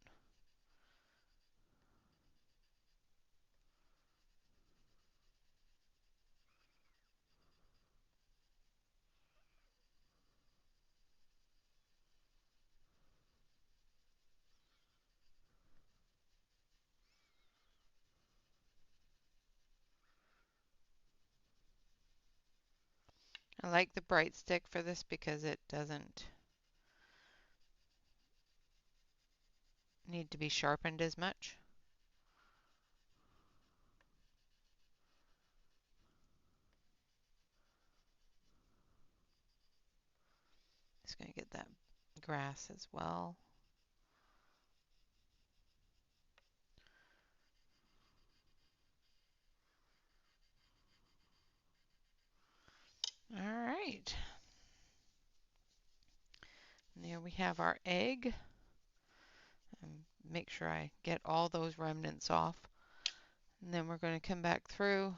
I like the bright stick for this because it doesn't need to be sharpened as much. Just going to get that grass as well. All right. And there we have our egg. I'm make sure I get all those remnants off. And then we're going to come back through.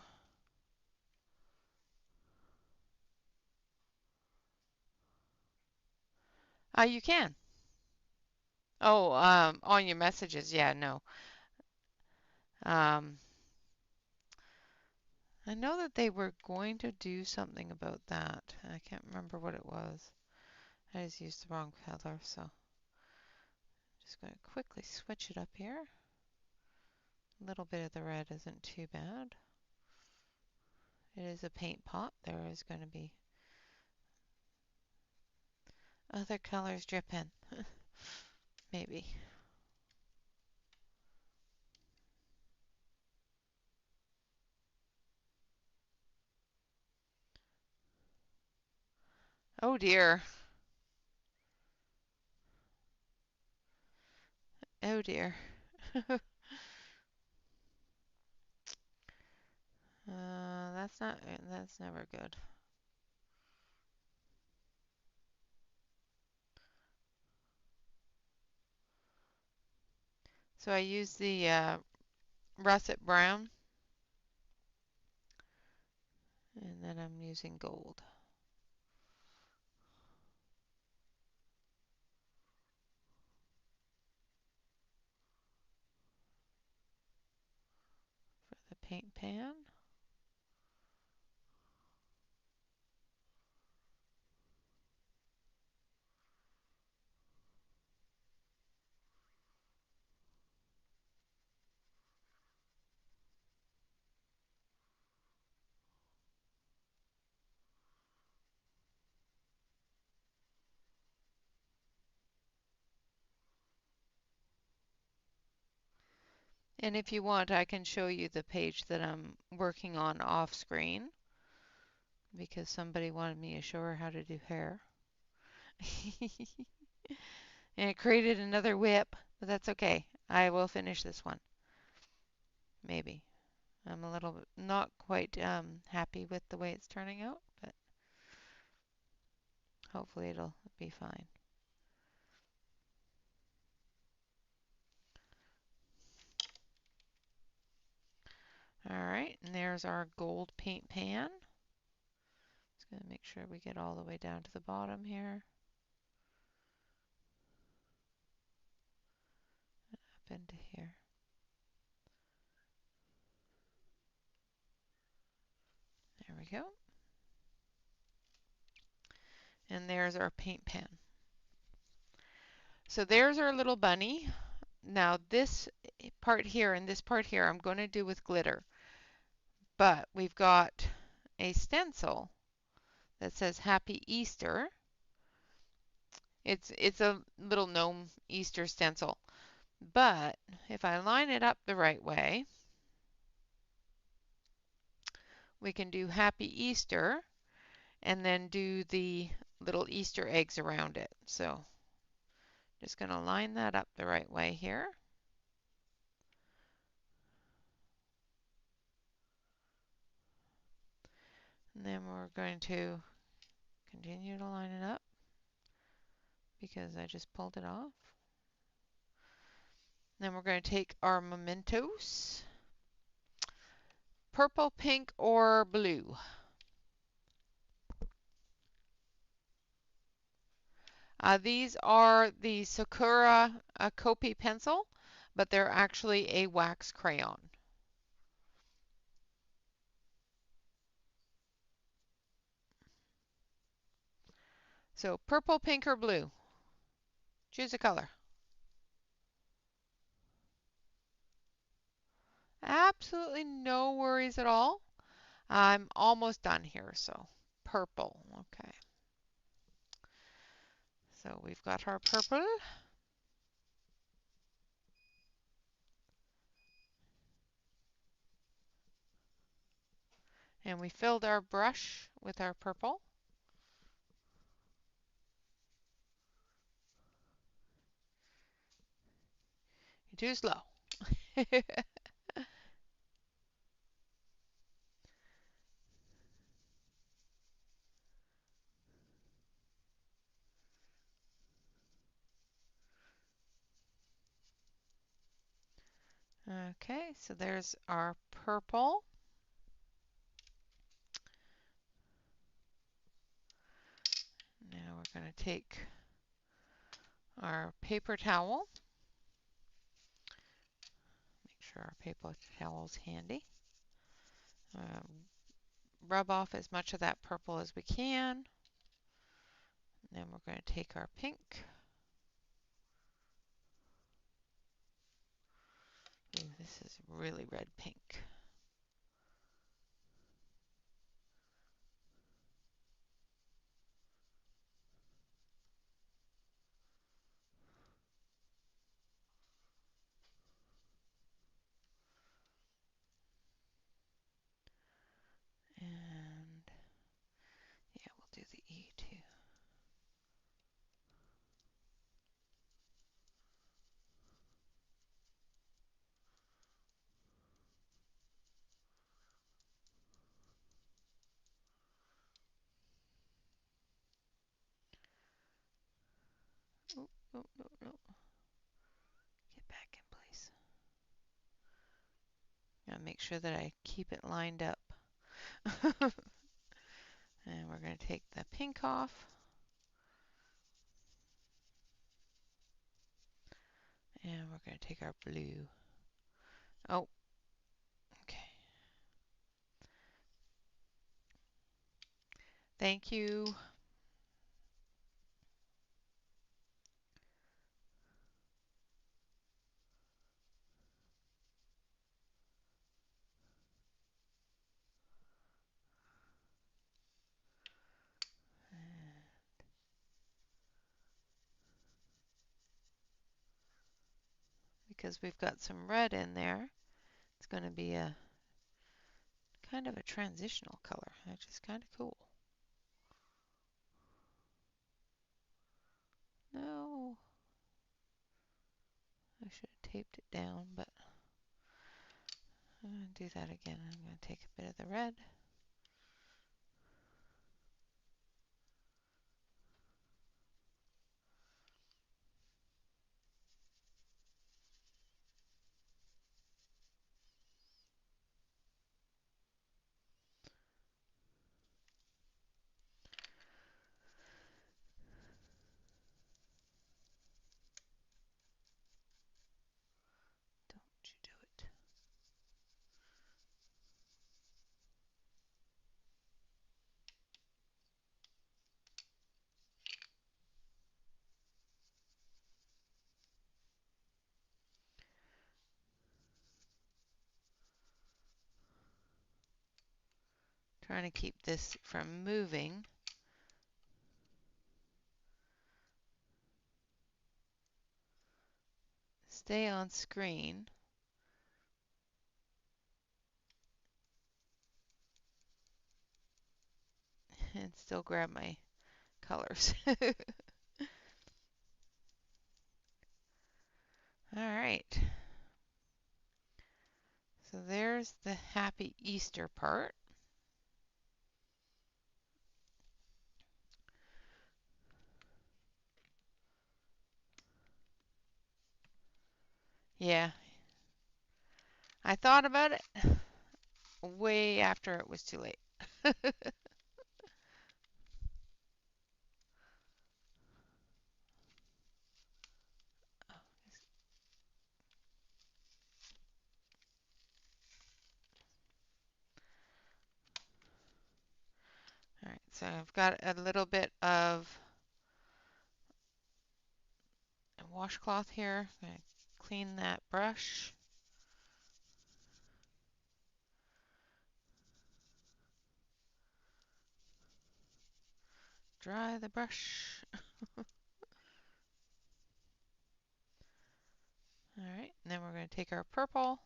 You can. Oh, on your messages. Yeah, no. Um, I know that they were going to do something about that. I can't remember what it was. I just used the wrong color, so just going to quickly switch it up here. A little bit of the red isn't too bad. It is a paint pot. There is going to be other colors drip in. Maybe. Oh dear. Oh dear. That's never good. So I use the russet brown, and then I'm using gold for the paint pan. And if you want, I can show you the page that I'm working on off screen because somebody wanted me to show her how to do hair. And it created another whip, but that's okay. I will finish this one. Maybe. I'm a little bit not quite happy with the way it's turning out, but hopefully it'll be fine. All right, and there's our gold paint pan. Just going to make sure we get all the way down to the bottom here. Up into here. There we go. And there's our paint pan. So there's our little bunny. Now this part here and this part here I'm going to do with glitter. But we've got a stencil that says Happy Easter. It's a little gnome Easter stencil. But if I line it up the right way, we can do Happy Easter and then do the little Easter eggs around it. So just going to line that up the right way here. And then we're going to continue to line it up because I just pulled it off. Then we're going to take our mementos, purple, pink, or blue. These are the Sakura Kopi pencil, but they're actually a wax crayon. So purple, pink, or blue. Choose a color. Absolutely no worries at all. I'm almost done here, so purple. Okay. So we've got our purple. And we filled our brush with our purple. You're too slow. Okay, so there's our purple. Now we're going to take our paper towel. Make sure our paper towel is handy. Rub off as much of that purple as we can. Then we're going to take our pink. Ooh, this is really red pink. And yeah, we'll do the E too. Oh, no, no, no. Get back in place. Gotta make sure that I keep it lined up. And we're going to take the pink off. And we're going to take our blue. Oh, okay. Thank you. Because we've got some red in there, it's going to be a kind of a transitional color, which is kind of cool. No, I should have taped it down, but I'm going to do that again. I'm going to take a bit of the red. Don't you do it. Trying to keep this from moving. Stay on screen. And still grab my colors. All right. So there's the happy Easter part. Yeah, I thought about it way after it was too late. All right, so I've got a little bit of a washcloth here. I'm going to clean that brush. Dry the brush. All right, and then we're going to take our purple.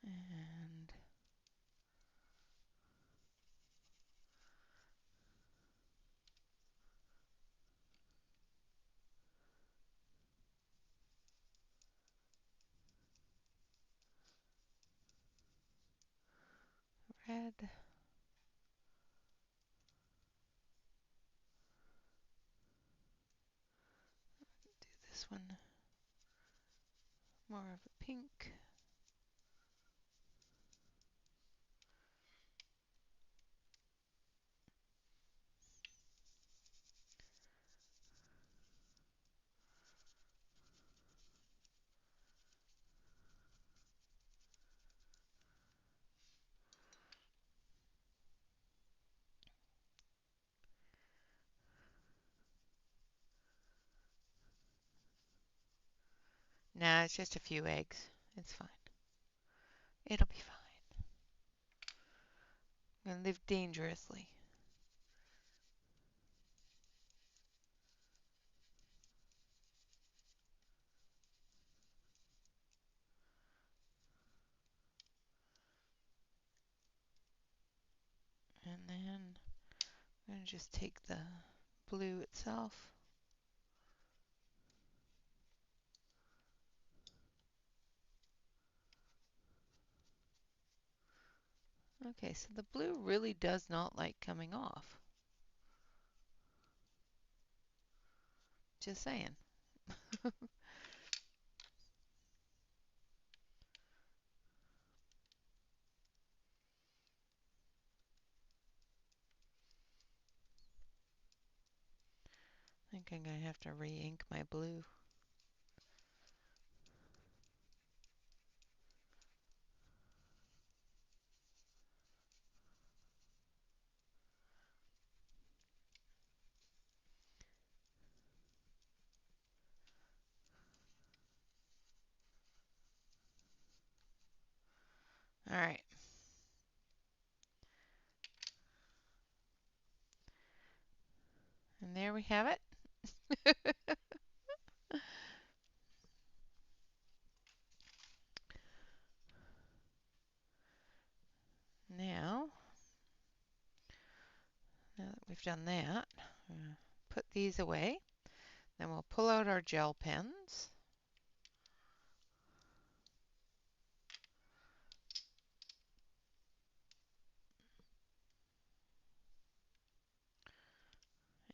And add do this one more of a pink. Nah, it's just a few eggs. It's fine. It'll be fine. I'm gonna live dangerously. And then I'm gonna just take the blue itself. Okay, so the blue really does not like coming off. Just saying. I think I'm going to have to re-ink my blue. All right. And there we have it. Now that we've done that, put these away. Then we'll pull out our gel pens.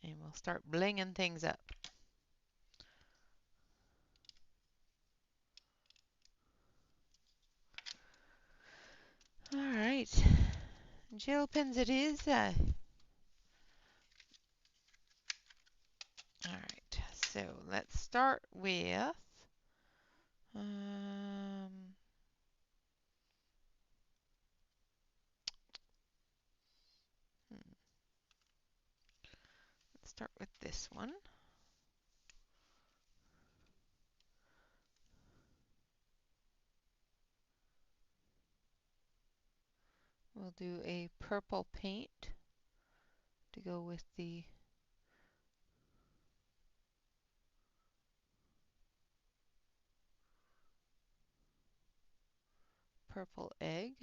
And we'll start blinging things up. All right. Gel pens it is. All right. So let's start with um, let's start with this one. We'll do a purple paint to go with the purple egg.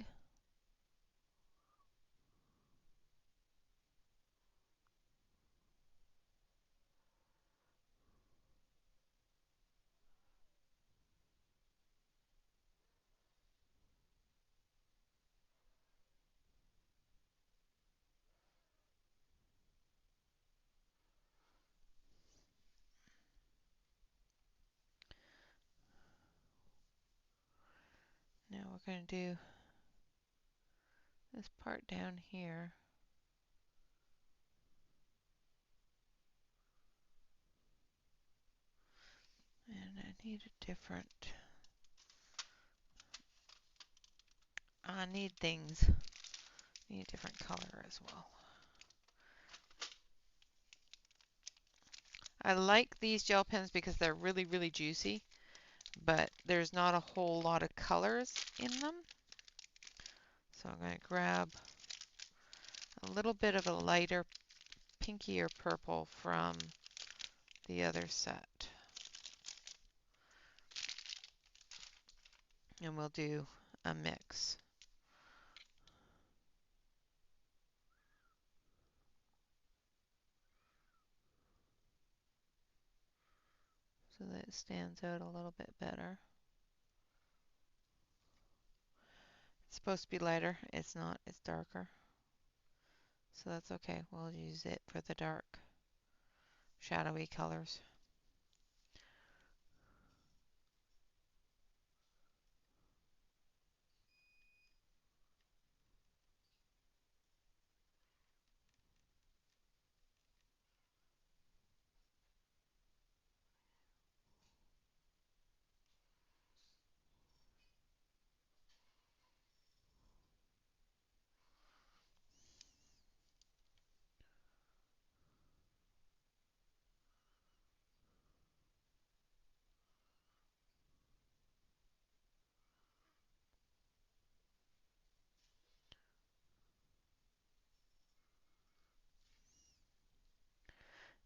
Now we're going to do this part down here. And I need a different, I need things, I need a different color as well. I like these gel pens because they're really, really juicy, but there's not a whole lot of colors in them. So I'm going to grab a little bit of a lighter, pinkier purple from the other set. And we'll do a mix. So that it stands out a little bit better. supposed to be lighter. It's not, it's darker. So that's okay. We'll use it for the dark, shadowy colors.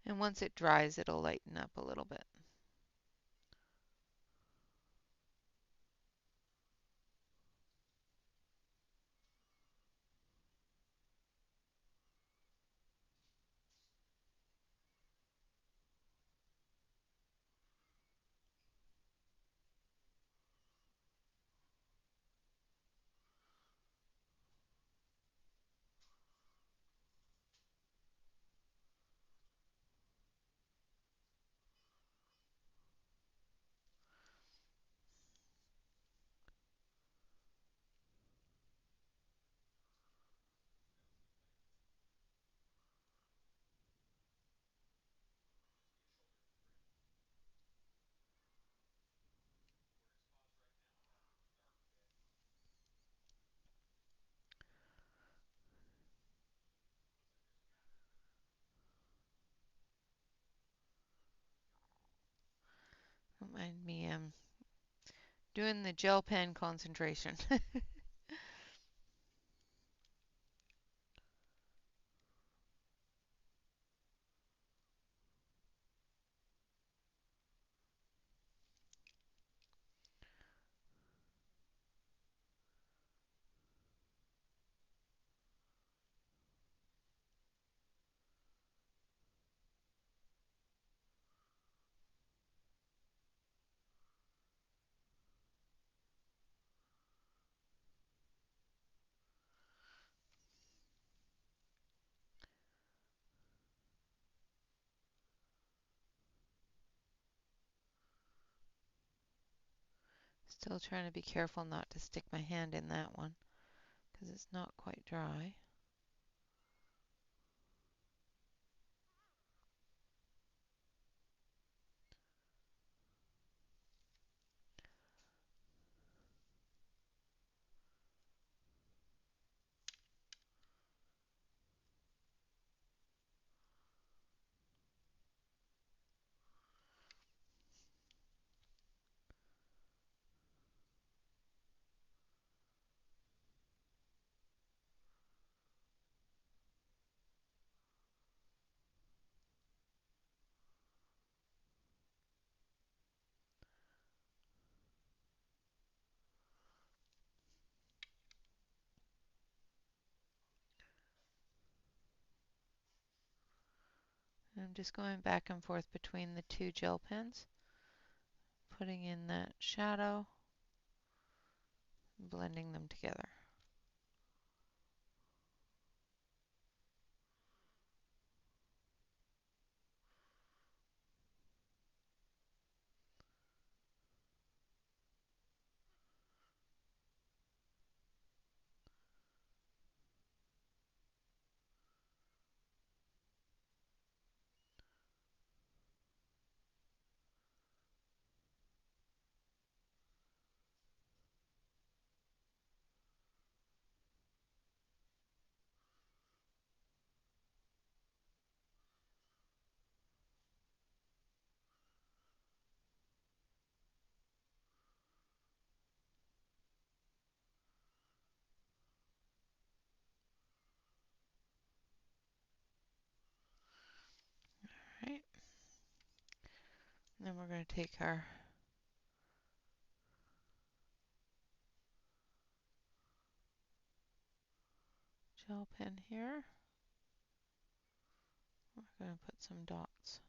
And once it dries, it'll lighten up a little bit. Don't mind me doing the gel pen concentration. Still trying to be careful not to stick my hand in that one because it's not quite dry. I'm just going back and forth between the two gel pens, putting in that shadow, and blending them together. Right. And then we're going to take our gel pen here. We're going to put some dots.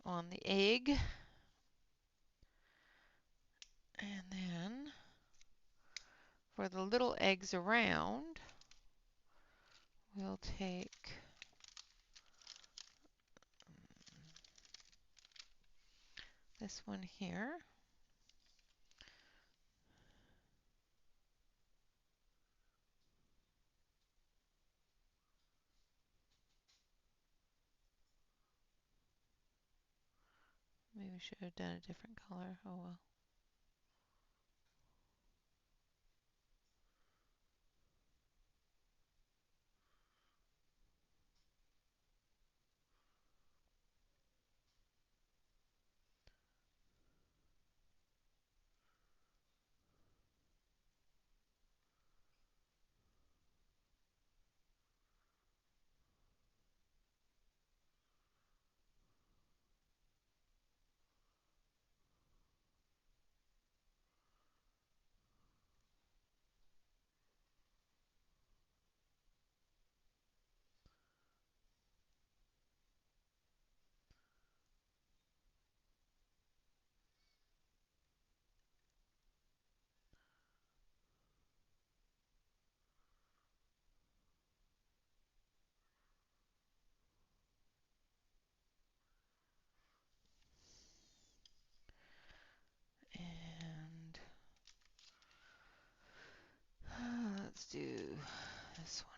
on the egg. And then for the little eggs around, we'll take this one here. Maybe we should have done a different color. Oh well. And let's do this one.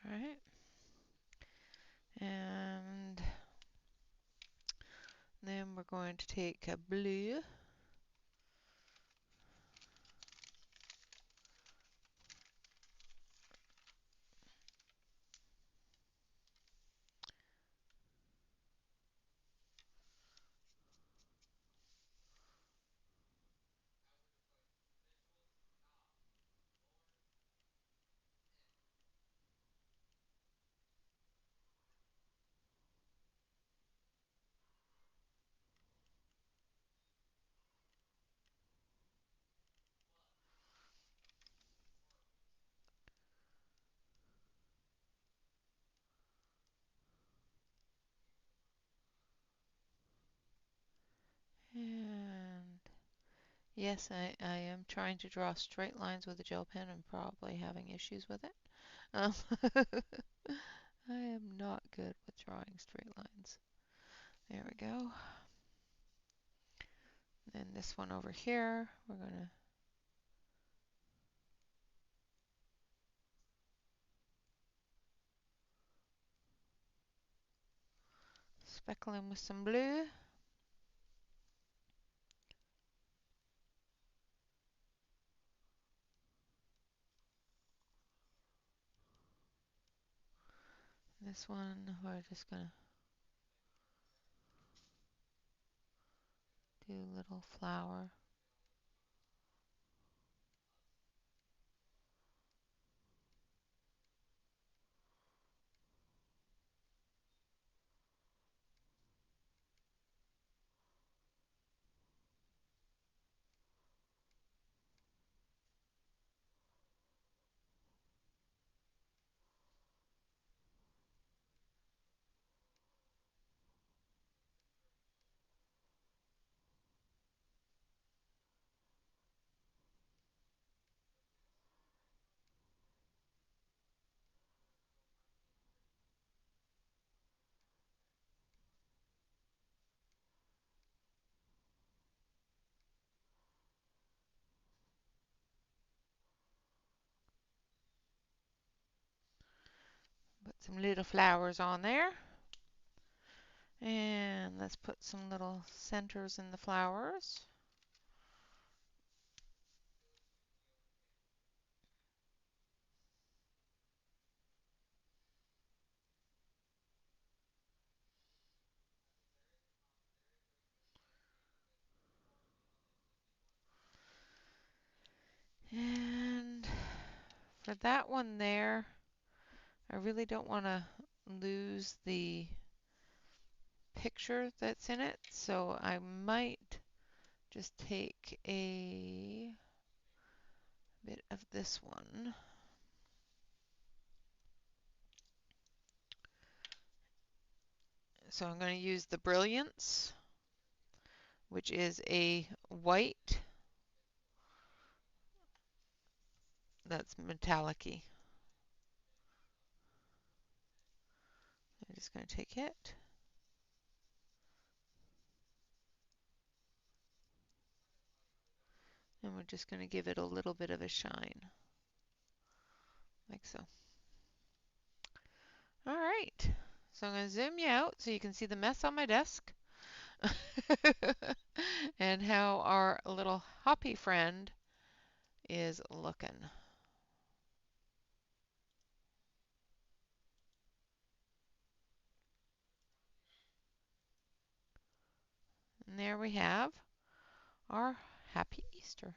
All right. And then we're going to take a blue. And yes, I am trying to draw straight lines with a gel pen. I'm probably having issues with it. Um, I am not good with drawing straight lines. There we go. Then this one over here, we're going to speckle in with some blue. This one, we're just going to do a little flower. some little flowers on there. And let's put some little centers in the flowers. And for that one there, I really don't want to lose the picture that's in it, so I might just take a bit of this one. So I'm going to use the Brilliance, which is a white that's metallic-y. I'm just going to take it. And we're just going to give it a little bit of a shine, like so. All right, so I'm going to zoom you out so you can see the mess on my desk and how our little hoppy friend is looking. And there we have our Happy Easter.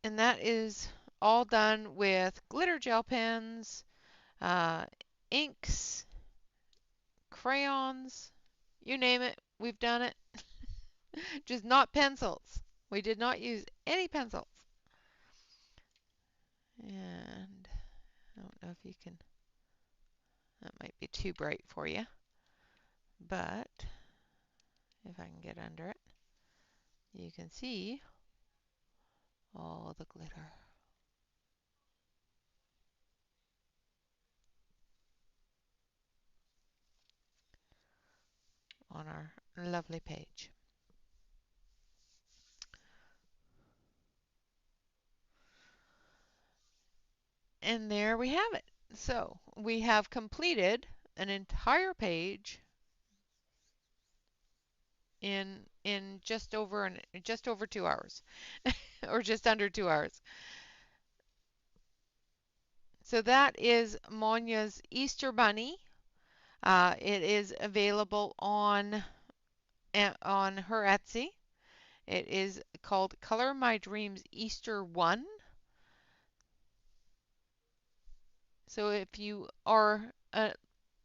And that is all done with glitter gel pens, uh, inks, crayons, you name it, we've done it. Just not pencils. We did not use any pencils. And I don't know if you can, that might be too bright for you, but if I can get under it, you can see all the glitter on our lovely page. And there we have it. So we have completed an entire page in just over 2 hours or just under 2 hours. So that is Monja's Easter Bunny. It is available on her Etsy. It is called Color My Dreams Easter 1. So if you are a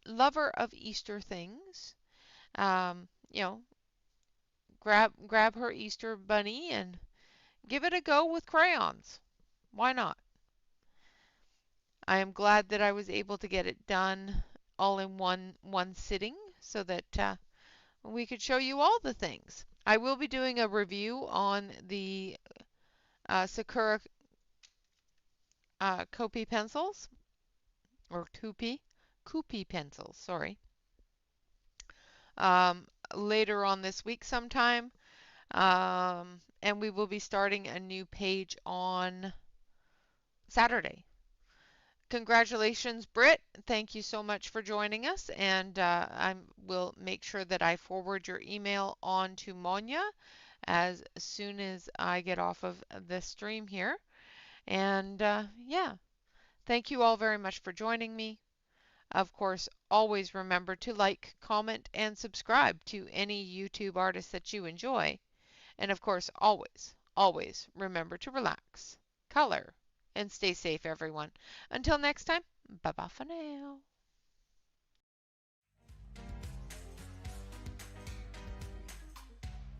lover of Easter things, you know, grab her Easter bunny and give it a go with crayons. Why not? I am glad that I was able to get it done all in one sitting so that we could show you all the things. I will be doing a review on the Sakura Kopi pencils, or Kopi pencils, sorry, um, later on this week sometime. And we will be starting a new page on Saturday. Congratulations, Britt. Thank you so much for joining us. And I will make sure that I forward your email on to Monja as soon as I get off of the stream here. And yeah, thank you all very much for joining me. Of course, always remember to like, comment, and subscribe to any YouTube artist that you enjoy. And of course, always remember to relax, color, and stay safe, everyone. Until next time, bye bye for now.